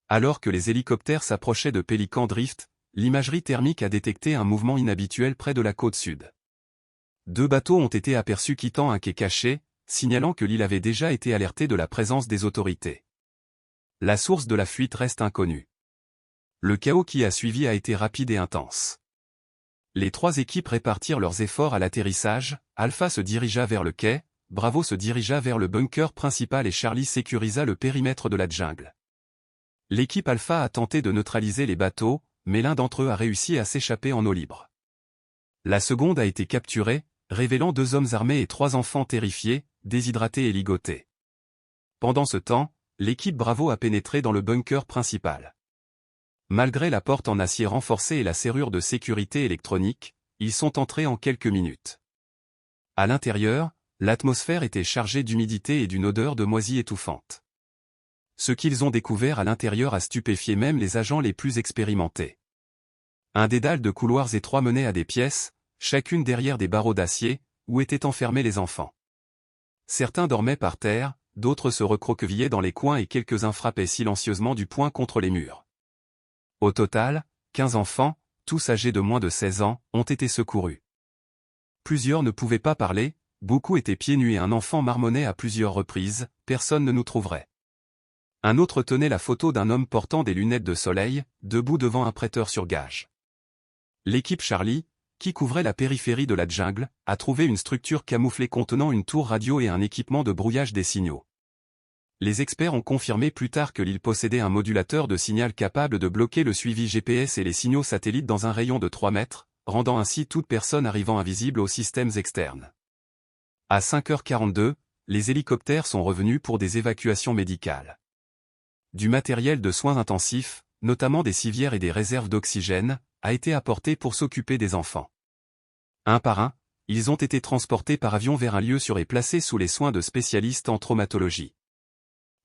Alors que les hélicoptères s'approchaient de Pelican Drift, l'imagerie thermique a détecté un mouvement inhabituel près de la côte sud. 2 bateaux ont été aperçus quittant un quai caché, signalant que l'île avait déjà été alertée de la présence des autorités. La source de la fuite reste inconnue. Le chaos qui a suivi a été rapide et intense. Les 3 équipes répartirent leurs efforts à l'atterrissage, Alpha se dirigea vers le quai, Bravo se dirigea vers le bunker principal et Charlie sécurisa le périmètre de la jungle. L'équipe Alpha a tenté de neutraliser les bateaux, mais l'un d'entre eux a réussi à s'échapper en eau libre. La seconde a été capturée, révélant 2 hommes armés et 3 enfants terrifiés, déshydratés et ligotés. Pendant ce temps, l'équipe Bravo a pénétré dans le bunker principal. Malgré la porte en acier renforcée et la serrure de sécurité électronique, ils sont entrés en quelques minutes. À l'intérieur, l'atmosphère était chargée d'humidité et d'une odeur de moisie étouffante. Ce qu'ils ont découvert à l'intérieur a stupéfié même les agents les plus expérimentés. Un dédale de couloirs étroits menait à des pièces, chacune derrière des barreaux d'acier, où étaient enfermés les enfants. Certains dormaient par terre, d'autres se recroquevillaient dans les coins et quelques-uns frappaient silencieusement du poing contre les murs. Au total, 15 enfants, tous âgés de moins de 16 ans, ont été secourus. Plusieurs ne pouvaient pas parler, beaucoup étaient pieds nus et un enfant marmonnait à plusieurs reprises, personne ne nous trouverait. Un autre tenait la photo d'un homme portant des lunettes de soleil, debout devant un prêteur sur gage. L'équipe Charlie, qui couvrait la périphérie de la jungle, a trouvé une structure camouflée contenant une tour radio et un équipement de brouillage des signaux. Les experts ont confirmé plus tard que l'île possédait un modulateur de signal capable de bloquer le suivi GPS et les signaux satellites dans un rayon de 3 mètres, rendant ainsi toute personne arrivant invisible aux systèmes externes. À 5h42, les hélicoptères sont revenus pour des évacuations médicales. Du matériel de soins intensifs, notamment des civières et des réserves d'oxygène, a été apporté pour s'occuper des enfants. Un par un, ils ont été transportés par avion vers un lieu sûr et placés sous les soins de spécialistes en traumatologie.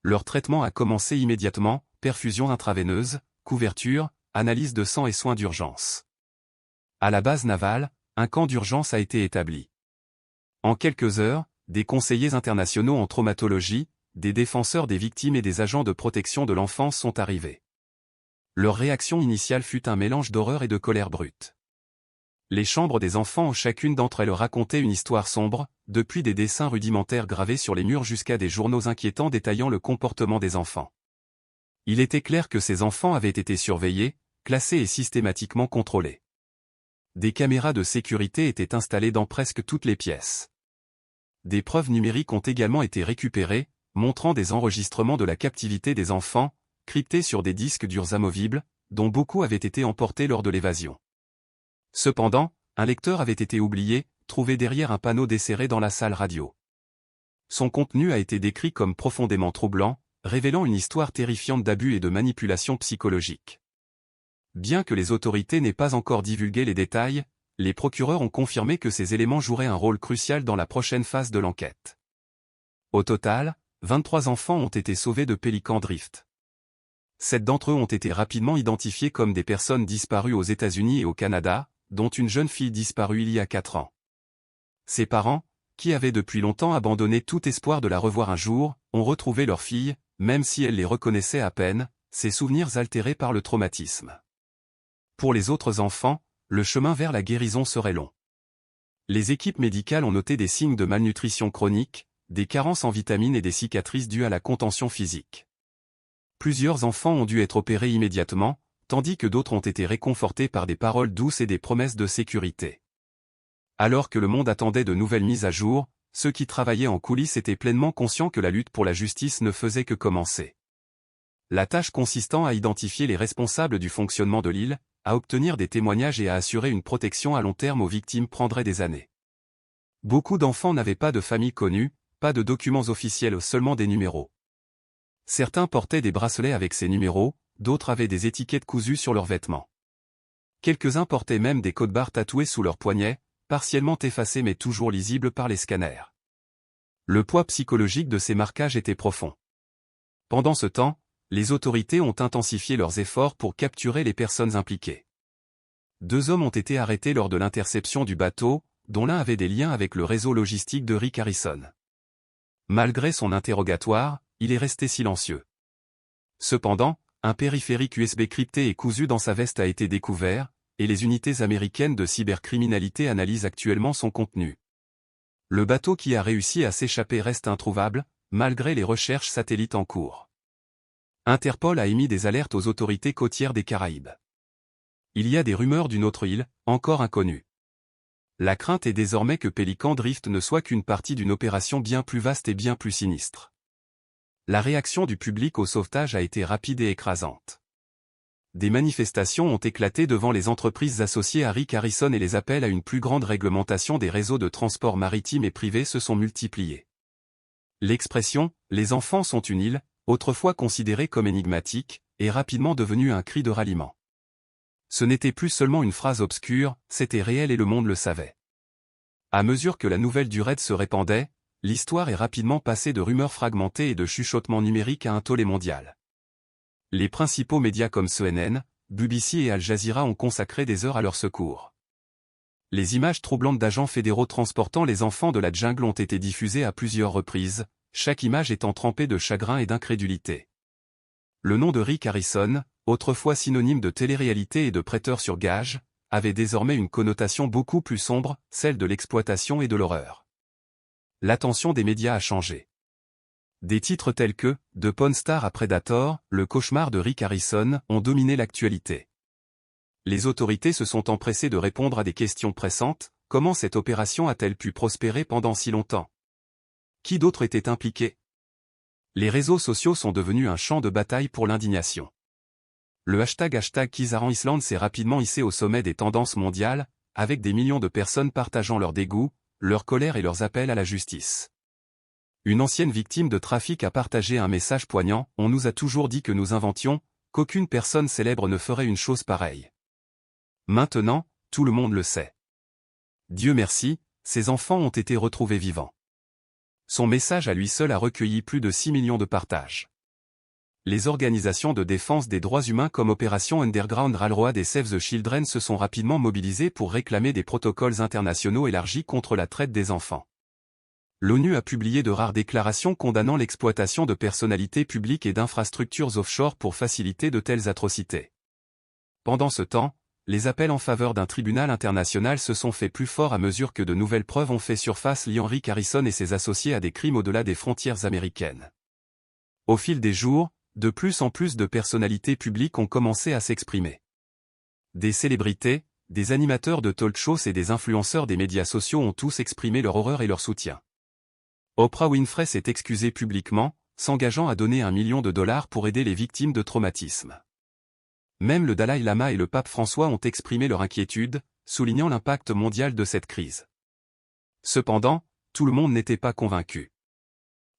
Leur traitement a commencé immédiatement, perfusion intraveineuse, couverture, analyse de sang et soins d'urgence. À la base navale, un camp d'urgence a été établi. En quelques heures, des conseillers internationaux en traumatologie, des défenseurs des victimes et des agents de protection de l'enfance sont arrivés. Leur réaction initiale fut un mélange d'horreur et de colère brute. Les chambres des enfants ont chacune d'entre elles raconté une histoire sombre, depuis des dessins rudimentaires gravés sur les murs jusqu'à des journaux inquiétants détaillant le comportement des enfants. Il était clair que ces enfants avaient été surveillés, classés et systématiquement contrôlés. Des caméras de sécurité étaient installées dans presque toutes les pièces. Des preuves numériques ont également été récupérées, montrant des enregistrements de la captivité des enfants, cryptés sur des disques durs amovibles, dont beaucoup avaient été emportés lors de l'évasion. Cependant, un lecteur avait été oublié, trouvé derrière un panneau desserré dans la salle radio. Son contenu a été décrit comme profondément troublant, révélant une histoire terrifiante d'abus et de manipulation psychologique. Bien que les autorités n'aient pas encore divulgué les détails, les procureurs ont confirmé que ces éléments joueraient un rôle crucial dans la prochaine phase de l'enquête. Au total, 23 enfants ont été sauvés de Pelican Drift. 7 d'entre eux ont été rapidement identifiés comme des personnes disparues aux États-Unis et au Canada, dont une jeune fille disparue il y a 4 ans. Ses parents, qui avaient depuis longtemps abandonné tout espoir de la revoir un jour, ont retrouvé leur fille, même si elle les reconnaissait à peine, ses souvenirs altérés par le traumatisme. Pour les autres enfants, le chemin vers la guérison serait long. Les équipes médicales ont noté des signes de malnutrition chronique, des carences en vitamines et des cicatrices dues à la contention physique. Plusieurs enfants ont dû être opérés immédiatement, tandis que d'autres ont été réconfortés par des paroles douces et des promesses de sécurité. Alors que le monde attendait de nouvelles mises à jour, ceux qui travaillaient en coulisses étaient pleinement conscients que la lutte pour la justice ne faisait que commencer. La tâche consistant à identifier les responsables du fonctionnement de l'île, à obtenir des témoignages et à assurer une protection à long terme aux victimes prendrait des années. Beaucoup d'enfants n'avaient pas de famille connue, pas de documents officiels, seulement des numéros. Certains portaient des bracelets avec ces numéros, d'autres avaient des étiquettes cousues sur leurs vêtements. Quelques-uns portaient même des codes barres tatoués sous leurs poignets, partiellement effacés mais toujours lisibles par les scanners. Le poids psychologique de ces marquages était profond. Pendant ce temps, les autorités ont intensifié leurs efforts pour capturer les personnes impliquées. 2 hommes ont été arrêtés lors de l'interception du bateau, dont l'un avait des liens avec le réseau logistique de Rick Harrison. Malgré son interrogatoire, il est resté silencieux. Cependant, un périphérique USB crypté et cousu dans sa veste a été découvert, et les unités américaines de cybercriminalité analysent actuellement son contenu. Le bateau qui a réussi à s'échapper reste introuvable, malgré les recherches satellites en cours. Interpol a émis des alertes aux autorités côtières des Caraïbes. Il y a des rumeurs d'une autre île, encore inconnue. La crainte est désormais que Pelican Drift ne soit qu'une partie d'une opération bien plus vaste et bien plus sinistre. La réaction du public au sauvetage a été rapide et écrasante. Des manifestations ont éclaté devant les entreprises associées à Rick Harrison et les appels à une plus grande réglementation des réseaux de transport maritime et privé se sont multipliés. L'expression « les enfants sont une île », autrefois considérée comme énigmatique, est rapidement devenue un cri de ralliement. Ce n'était plus seulement une phrase obscure, c'était réel et le monde le savait. À mesure que la nouvelle du raid se répandait, l'histoire est rapidement passée de rumeurs fragmentées et de chuchotements numériques à un tollé mondial. Les principaux médias comme CNN, BBC et Al Jazeera ont consacré des heures à leur secours. Les images troublantes d'agents fédéraux transportant les enfants de la jungle ont été diffusées à plusieurs reprises, chaque image étant trempée de chagrin et d'incrédulité. Le nom de Rick Harrison, autrefois synonyme de télé-réalité et de prêteur sur gage, avait désormais une connotation beaucoup plus sombre, celle de l'exploitation et de l'horreur. L'attention des médias a changé. Des titres tels que « De Pawn Star à Predator, le cauchemar de Rick Harrison » ont dominé l'actualité. Les autorités se sont empressées de répondre à des questions pressantes, comment cette opération a-t-elle pu prospérer pendant si longtemps? Qui d'autre était impliqué? Les réseaux sociaux sont devenus un champ de bataille pour l'indignation. Le hashtag Kizaran Island s'est rapidement hissé au sommet des tendances mondiales, avec des millions de personnes partageant leur dégoût, leur colère et leurs appels à la justice. Une ancienne victime de trafic a partagé un message poignant, on nous a toujours dit que nous inventions, qu'aucune personne célèbre ne ferait une chose pareille. Maintenant, tout le monde le sait. Dieu merci, ces enfants ont été retrouvés vivants. Son message à lui seul a recueilli plus de 6 millions de partages. Les organisations de défense des droits humains comme Opération Underground Railroad et Save the Children se sont rapidement mobilisées pour réclamer des protocoles internationaux élargis contre la traite des enfants. L'ONU a publié de rares déclarations condamnant l'exploitation de personnalités publiques et d'infrastructures offshore pour faciliter de telles atrocités. Pendant ce temps, les appels en faveur d'un tribunal international se sont faits plus forts à mesure que de nouvelles preuves ont fait surface liant Rick Harrison et ses associés à des crimes au-delà des frontières américaines. Au fil des jours, de plus en plus de personnalités publiques ont commencé à s'exprimer. Des célébrités, des animateurs de talk shows et des influenceurs des médias sociaux ont tous exprimé leur horreur et leur soutien. Oprah Winfrey s'est excusée publiquement, s'engageant à donner $1 million pour aider les victimes de traumatisme. Même le Dalai Lama et le pape François ont exprimé leur inquiétude, soulignant l'impact mondial de cette crise. Cependant, tout le monde n'était pas convaincu.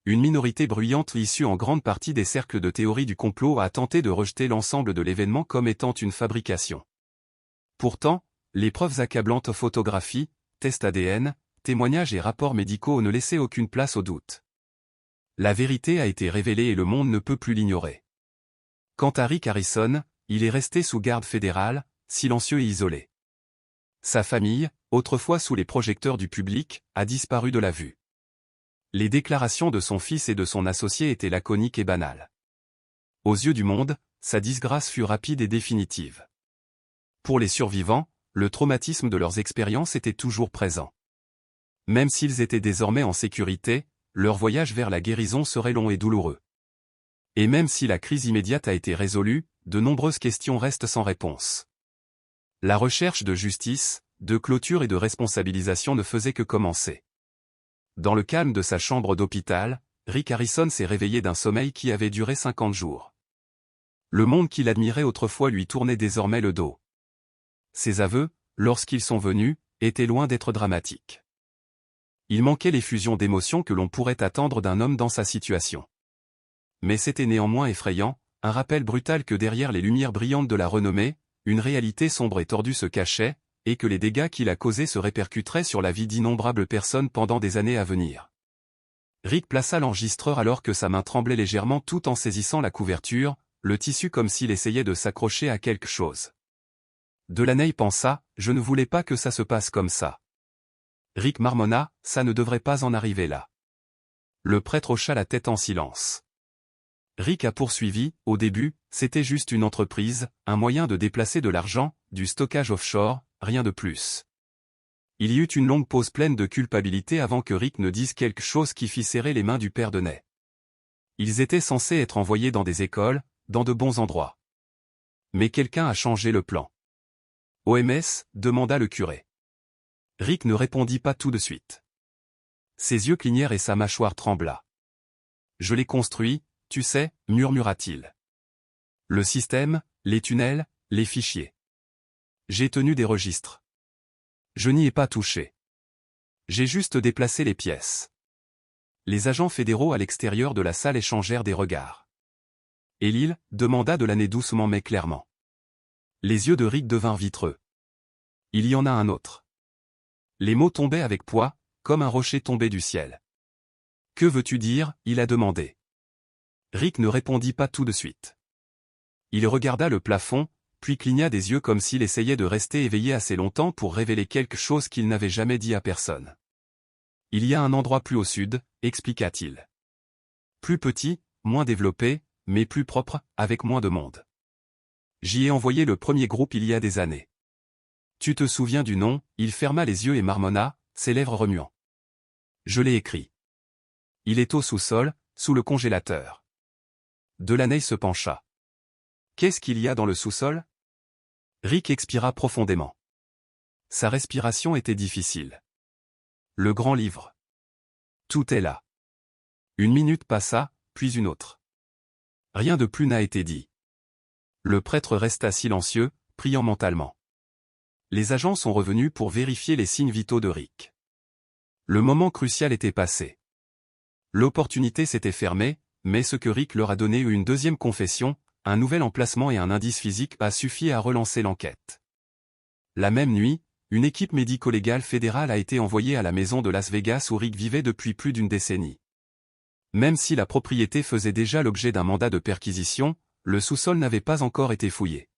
Une minorité bruyante issue en grande partie des cercles de théorie du complot a tenté de rejeter l'ensemble de l'événement comme étant une fabrication. Pourtant, les preuves accablantes, photographies, tests ADN, témoignages et rapports médicaux ne laissaient aucune place au doute. La vérité a été révélée et le monde ne peut plus l'ignorer. Quant à Rick Harrison, il est resté sous garde fédérale, silencieux et isolé. Sa famille, autrefois sous les projecteurs du public, a disparu de la vue. Les déclarations de son fils et de son associé étaient laconiques et banales. Aux yeux du monde, sa disgrâce fut rapide et définitive. Pour les survivants, le traumatisme de leurs expériences était toujours présent. Même s'ils étaient désormais en sécurité, leur voyage vers la guérison serait long et douloureux. Et même si la crise immédiate a été résolue, de nombreuses questions restent sans réponse. La recherche de justice, de clôture et de responsabilisation ne faisait que commencer. Dans le calme de sa chambre d'hôpital, Rick Harrison s'est réveillé d'un sommeil qui avait duré 50 jours. Le monde qu'il admirait autrefois lui tournait désormais le dos. Ses aveux, lorsqu'ils sont venus, étaient loin d'être dramatiques. Il manquait l'effusion d'émotion que l'on pourrait attendre d'un homme dans sa situation. Mais c'était néanmoins effrayant, un rappel brutal que derrière les lumières brillantes de la renommée, une réalité sombre et tordue se cachait, et que les dégâts qu'il a causés se répercuteraient sur la vie d'innombrables personnes pendant des années à venir. Rick plaça l'enregistreur alors que sa main tremblait légèrement tout en saisissant la couverture, le tissu comme s'il essayait de s'accrocher à quelque chose. Delaney pensa, je ne voulais pas que ça se passe comme ça. Rick marmonna, ça ne devrait pas en arriver là. Le prêtre hocha la tête en silence. Rick a poursuivi, au début, c'était juste une entreprise, un moyen de déplacer de l'argent, du stockage offshore, rien de plus. Il y eut une longue pause pleine de culpabilité avant que Rick ne dise quelque chose qui fit serrer les mains du père Delaney. Ils étaient censés être envoyés dans des écoles, dans de bons endroits. Mais quelqu'un a changé le plan. OMS, demanda le curé. Rick ne répondit pas tout de suite. Ses yeux clignèrent et sa mâchoire trembla. Je l'ai construit, tu sais, murmura-t-il. Le système, les tunnels, les fichiers. J'ai tenu des registres. Je n'y ai pas touché. J'ai juste déplacé les pièces. Les agents fédéraux à l'extérieur de la salle échangèrent des regards. Et l'île, demanda Delaney doucement mais clairement. Les yeux de Rick devinrent vitreux. Il y en a un autre. Les mots tombaient avec poids, comme un rocher tombé du ciel. Que veux-tu dire, il a demandé. Rick ne répondit pas tout de suite. Il regarda le plafond, puis cligna des yeux comme s'il essayait de rester éveillé assez longtemps pour révéler quelque chose qu'il n'avait jamais dit à personne. Il y a un endroit plus au sud, expliqua-t-il. Plus petit, moins développé, mais plus propre, avec moins de monde. J'y ai envoyé le premier groupe il y a des années. Tu te souviens du nom, il ferma les yeux et marmonna, ses lèvres remuant. Je l'ai écrit. Il est au sous-sol, sous le congélateur. Delaney se pencha. Qu'est-ce qu'il y a dans le sous-sol? Rick expira profondément. Sa respiration était difficile. Le grand livre. Tout est là. Une minute passa, puis une autre. Rien de plus n'a été dit. Le prêtre resta silencieux, priant mentalement. Les agents sont revenus pour vérifier les signes vitaux de Rick. Le moment crucial était passé. L'opportunité s'était fermée, mais ce que Rick leur a donné une deuxième confession, un nouvel emplacement et un indice physique a suffi à relancer l'enquête. La même nuit, une équipe médico-légale fédérale a été envoyée à la maison de Las Vegas où Rick vivait depuis plus d'une décennie. Même si la propriété faisait déjà l'objet d'un mandat de perquisition, le sous-sol n'avait pas encore été fouillé.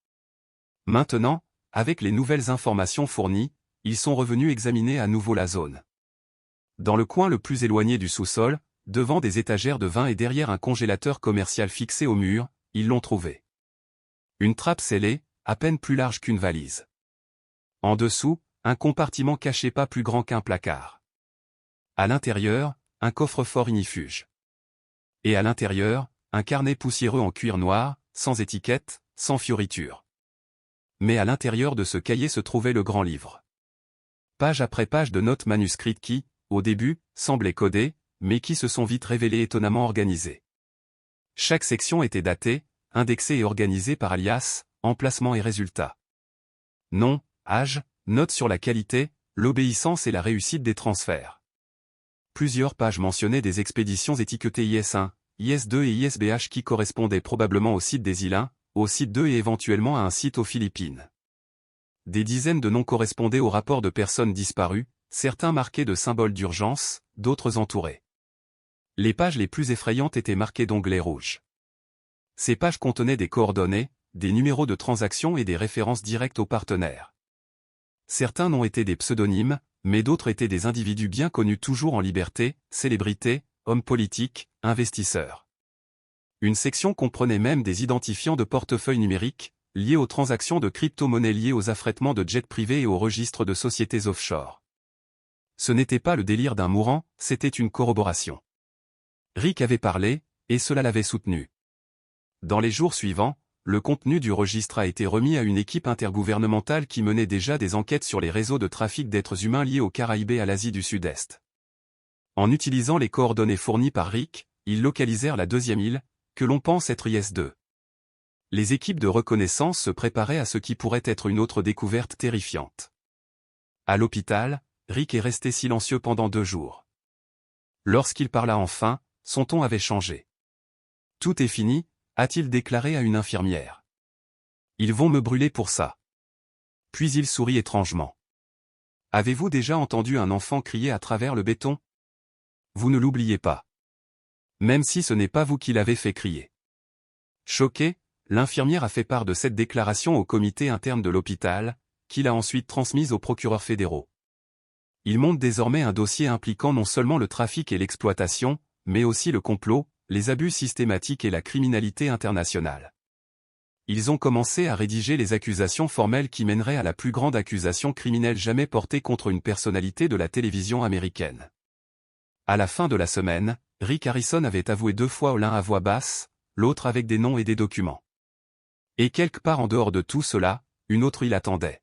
Maintenant, avec les nouvelles informations fournies, ils sont revenus examiner à nouveau la zone. Dans le coin le plus éloigné du sous-sol, devant des étagères de vin et derrière un congélateur commercial fixé au mur, ils l'ont trouvé. Une trappe scellée, à peine plus large qu'une valise. En dessous, un compartiment caché pas plus grand qu'un placard. À l'intérieur, un coffre-fort ignifuge. Et à l'intérieur, un carnet poussiéreux en cuir noir, sans étiquette, sans fioriture. Mais à l'intérieur de ce cahier se trouvait le grand livre. Page après page de notes manuscrites qui, au début, semblaient codées, mais qui se sont vite révélées étonnamment organisées. Chaque section était datée, indexée et organisée par alias, emplacement et résultat. Nom, âge, notes sur la qualité, l'obéissance et la réussite des transferts. plusieurs pages mentionnaient des expéditions étiquetées IS-1, IS-2 et ISBH qui correspondaient probablement au site des îles 1, au site 2 et éventuellement à un site aux Philippines. Des dizaines de noms correspondaient au rapport de personnes disparues, certains marqués de symboles d'urgence, d'autres entourés. Les pages les plus effrayantes étaient marquées d'onglets rouges. Ces pages contenaient des coordonnées, des numéros de transactions et des références directes aux partenaires. Certains noms étaient des pseudonymes, mais d'autres étaient des individus bien connus toujours en liberté, célébrités, hommes politiques, investisseurs. Une section comprenait même des identifiants de portefeuilles numériques, liés aux transactions de crypto-monnaies liées aux affrètements de jets privés et aux registres de sociétés offshore. Ce n'était pas le délire d'un mourant, c'était une corroboration. Rick avait parlé, et cela l'avait soutenu. Dans les jours suivants, le contenu du registre a été remis à une équipe intergouvernementale qui menait déjà des enquêtes sur les réseaux de trafic d'êtres humains liés aux Caraïbes et à l'Asie du Sud-Est. En utilisant les coordonnées fournies par Rick, ils localisèrent la deuxième île, que l'on pense être IS-2. Les équipes de reconnaissance se préparaient à ce qui pourrait être une autre découverte terrifiante. À l'hôpital, Rick est resté silencieux pendant 2 jours. Lorsqu'il parla enfin, son ton avait changé. « Tout est fini », a-t-il déclaré à une infirmière. « Ils vont me brûler pour ça. » Puis il sourit étrangement. « Avez-vous déjà entendu un enfant crier à travers le béton? Vous ne l'oubliez pas. Même si ce n'est pas vous qui l'avez fait crier. » Choquée, l'infirmière a fait part de cette déclaration au comité interne de l'hôpital, qui l'a ensuite transmise aux procureurs fédéraux. Il monte désormais un dossier impliquant non seulement le trafic et l'exploitation, mais aussi le complot, les abus systématiques et la criminalité internationale. Ils ont commencé à rédiger les accusations formelles qui mèneraient à la plus grande accusation criminelle jamais portée contre une personnalité de la télévision américaine. À la fin de la semaine, Rick Harrison avait avoué 2 fois, l'un à voix basse, l'autre avec des noms et des documents. Et quelque part en dehors de tout cela, une autre île attendait.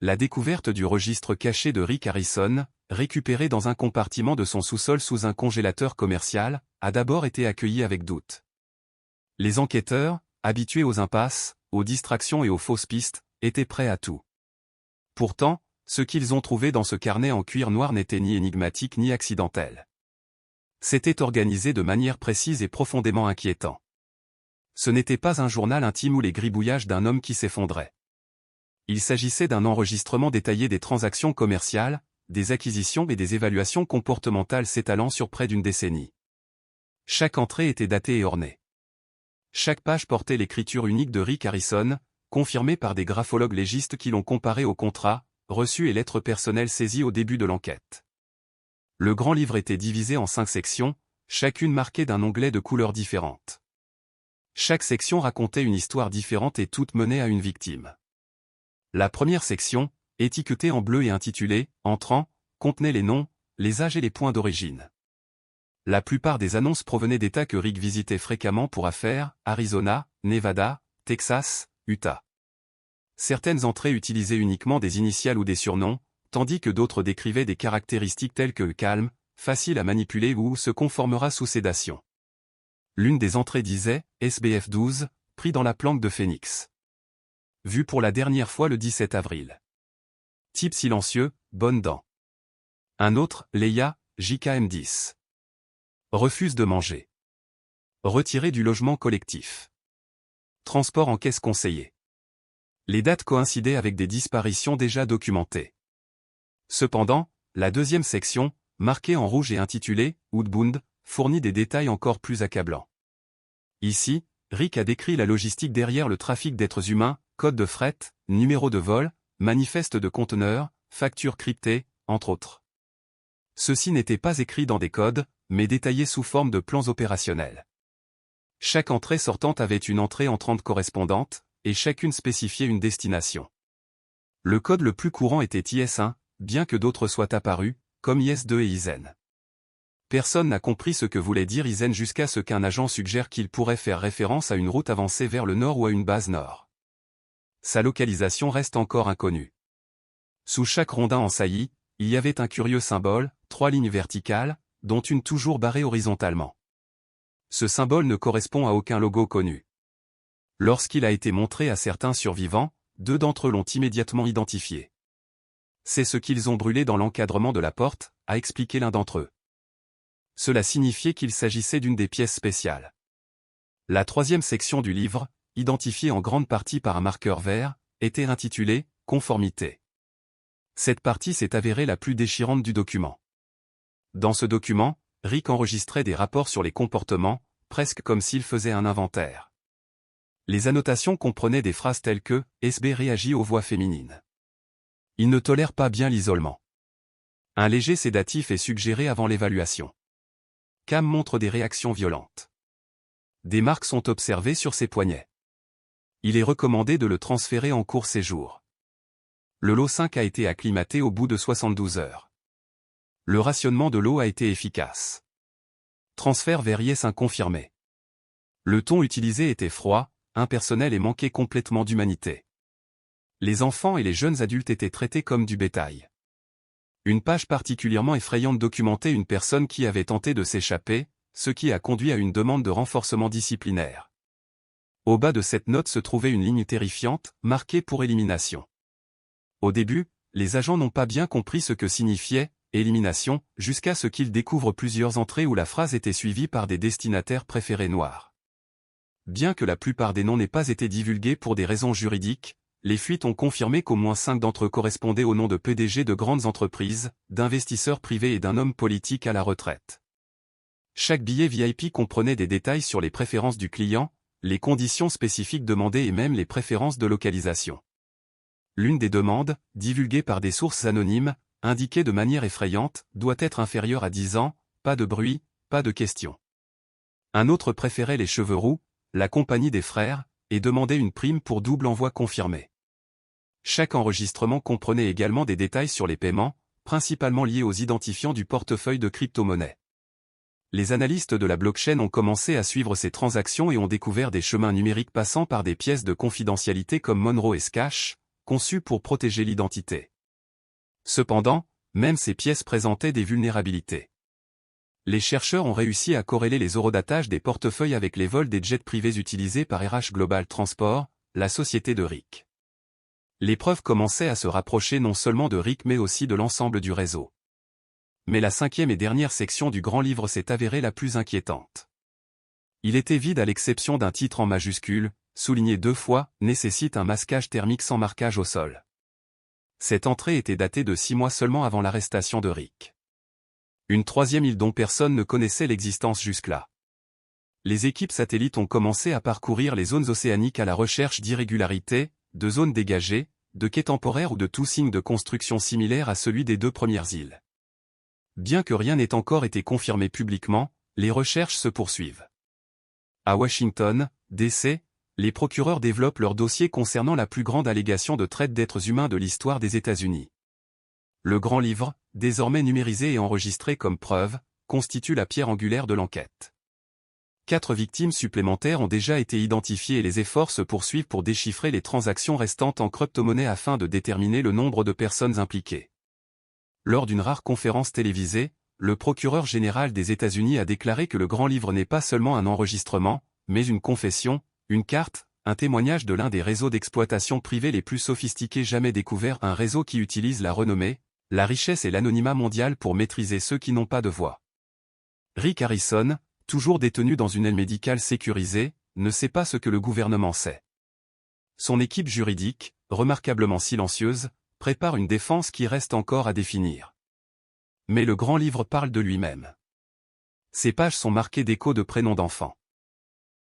La découverte du registre caché de Rick Harrison, récupéré dans un compartiment de son sous-sol sous un congélateur commercial, a d'abord été accueillie avec doute. Les enquêteurs, habitués aux impasses, aux distractions et aux fausses pistes, étaient prêts à tout. Pourtant, ce qu'ils ont trouvé dans ce carnet en cuir noir n'était ni énigmatique ni accidentel. C'était organisé de manière précise et profondément inquiétant. Ce n'était pas un journal intime ou les gribouillages d'un homme qui s'effondrait. Il s'agissait d'un enregistrement détaillé des transactions commerciales, des acquisitions et des évaluations comportementales s'étalant sur près d'une décennie. Chaque entrée était datée et ornée. Chaque page portait l'écriture unique de Rick Harrison, confirmée par des graphologues légistes qui l'ont comparé aux contrats, reçus et lettres personnelles saisies au début de l'enquête. Le grand livre était divisé en 5 sections, chacune marquée d'un onglet de couleurs différentes. Chaque section racontait une histoire différente et toutes menaient à une victime. La première section, étiquetée en bleu et intitulée « Entrant », contenait les noms, les âges et les points d'origine. La plupart des annonces provenaient d'États que Rick visitait fréquemment pour affaires, Arizona, Nevada, Texas, Utah. Certaines entrées utilisaient uniquement des initiales ou des surnoms, tandis que d'autres décrivaient des caractéristiques telles que calme, facile à manipuler ou se conformera sous sédation. L'une des entrées disait « SBF 12, pris dans la planque de Phoenix. Vu pour la dernière fois le 17 avril. Type silencieux, bonne dent. » Un autre, Leia, JKM 10. Refuse de manger. Retiré du logement collectif. Transport en caisse conseillé. Les dates coïncidaient avec des disparitions déjà documentées. Cependant, la deuxième section, marquée en rouge et intitulée « Outbound », fournit des détails encore plus accablants. Ici, Rick a décrit la logistique derrière le trafic d'êtres humains, code de fret, numéro de vol, manifeste de conteneurs, factures cryptées, entre autres. Ceci n'était pas écrit dans des codes, mais détaillé sous forme de plans opérationnels. Chaque entrée sortante avait une entrée entrante correspondante, et chacune spécifiait une destination. Le code le plus courant était IS-1, bien que d'autres soient apparus, comme IS-2 et ISEN. Personne n'a compris ce que voulait dire ISEN jusqu'à ce qu'un agent suggère qu'il pourrait faire référence à une route avancée vers le nord ou à une base nord. Sa localisation reste encore inconnue. Sous chaque rondin en saillie, il y avait un curieux symbole, 3 lignes verticales, dont une toujours barrée horizontalement. Ce symbole ne correspond à aucun logo connu. Lorsqu'il a été montré à certains survivants, 2 d'entre eux l'ont immédiatement identifié. C'est ce qu'ils ont brûlé dans l'encadrement de la porte, a expliqué l'un d'entre eux. Cela signifiait qu'il s'agissait d'une des pièces spéciales. La troisième section du livre, identifiée en grande partie par un marqueur vert, était intitulée « Conformité ». Cette partie s'est avérée la plus déchirante du document. Dans ce document, Rick enregistrait des rapports sur les comportements, presque comme s'il faisait un inventaire. Les annotations comprenaient des phrases telles que « SB réagit aux voix féminines ». Il ne tolère pas bien l'isolement. Un léger sédatif est suggéré avant l'évaluation. Cam montre des réactions violentes. Des marques sont observées sur ses poignets. Il est recommandé de le transférer en court séjour. Le lot 5 a été acclimaté au bout de 72 heures. Le rationnement de l'eau a été efficace. Transfert vers Yes confirmé. Le ton utilisé était froid, impersonnel et manquait complètement d'humanité. Les enfants et les jeunes adultes étaient traités comme du bétail. Une page particulièrement effrayante documentait une personne qui avait tenté de s'échapper, ce qui a conduit à une demande de renforcement disciplinaire. Au bas de cette note se trouvait une ligne terrifiante, marquée pour élimination. Au début, les agents n'ont pas bien compris ce que signifiait « élimination » jusqu'à ce qu'ils découvrent plusieurs entrées où la phrase était suivie par des destinataires préférés noirs. Bien que la plupart des noms n'aient pas été divulgués pour des raisons juridiques, les fuites ont confirmé qu'au moins 5 d'entre eux correspondaient au nom de PDG de grandes entreprises, d'investisseurs privés et d'un homme politique à la retraite. Chaque billet VIP comprenait des détails sur les préférences du client, les conditions spécifiques demandées et même les préférences de localisation. L'une des demandes, divulguée par des sources anonymes, indiquait de manière effrayante, doit être inférieure à 10 ans, pas de bruit, pas de questions. Un autre préférait les cheveux roux, la compagnie des frères, et demandait une prime pour double envoi confirmé. Chaque enregistrement comprenait également des détails sur les paiements, principalement liés aux identifiants du portefeuille de crypto-monnaies. Les analystes de la blockchain ont commencé à suivre ces transactions et ont découvert des chemins numériques passant par des pièces de confidentialité comme Monroe Cache, conçues pour protéger l'identité. Cependant, même ces pièces présentaient des vulnérabilités. Les chercheurs ont réussi à corréler les eurodatages des portefeuilles avec les vols des jets privés utilisés par RH Global Transport, la société de Rick. Les preuves commençaient à se rapprocher non seulement de Rick mais aussi de l'ensemble du réseau. Mais la cinquième et dernière section du grand livre s'est avérée la plus inquiétante. Il était vide à l'exception d'un titre en majuscule, souligné 2 fois, nécessite un masquage thermique sans marquage au sol. Cette entrée était datée de 6 mois seulement avant l'arrestation de Rick. Une troisième île dont personne ne connaissait l'existence jusque-là. Les équipes satellites ont commencé à parcourir les zones océaniques à la recherche d'irrégularités, de zones dégagées, de quais temporaires ou de tout signe de construction similaire à celui des 2 premières îles. Bien que rien n'ait encore été confirmé publiquement, les recherches se poursuivent. À Washington, D.C., les procureurs développent leur dossier concernant la plus grande allégation de traite d'êtres humains de l'histoire des États-Unis. Le grand livre, désormais numérisé et enregistré comme preuve, constitue la pierre angulaire de l'enquête. 4 victimes supplémentaires ont déjà été identifiées et les efforts se poursuivent pour déchiffrer les transactions restantes en crypto-monnaie afin de déterminer le nombre de personnes impliquées. Lors d'une rare conférence télévisée, le procureur général des États-Unis a déclaré que le grand livre n'est pas seulement un enregistrement, mais une confession, une carte, un témoignage de l'un des réseaux d'exploitation privée les plus sophistiqués jamais découverts, un réseau qui utilise la renommée, la richesse et l'anonymat mondial pour maîtriser ceux qui n'ont pas de voix. Rick Harrison, toujours détenu dans une aile médicale sécurisée, ne sait pas ce que le gouvernement sait. Son équipe juridique, remarquablement silencieuse, prépare une défense qui reste encore à définir. Mais le grand livre parle de lui-même. Ses pages sont marquées d'échos de prénoms d'enfants.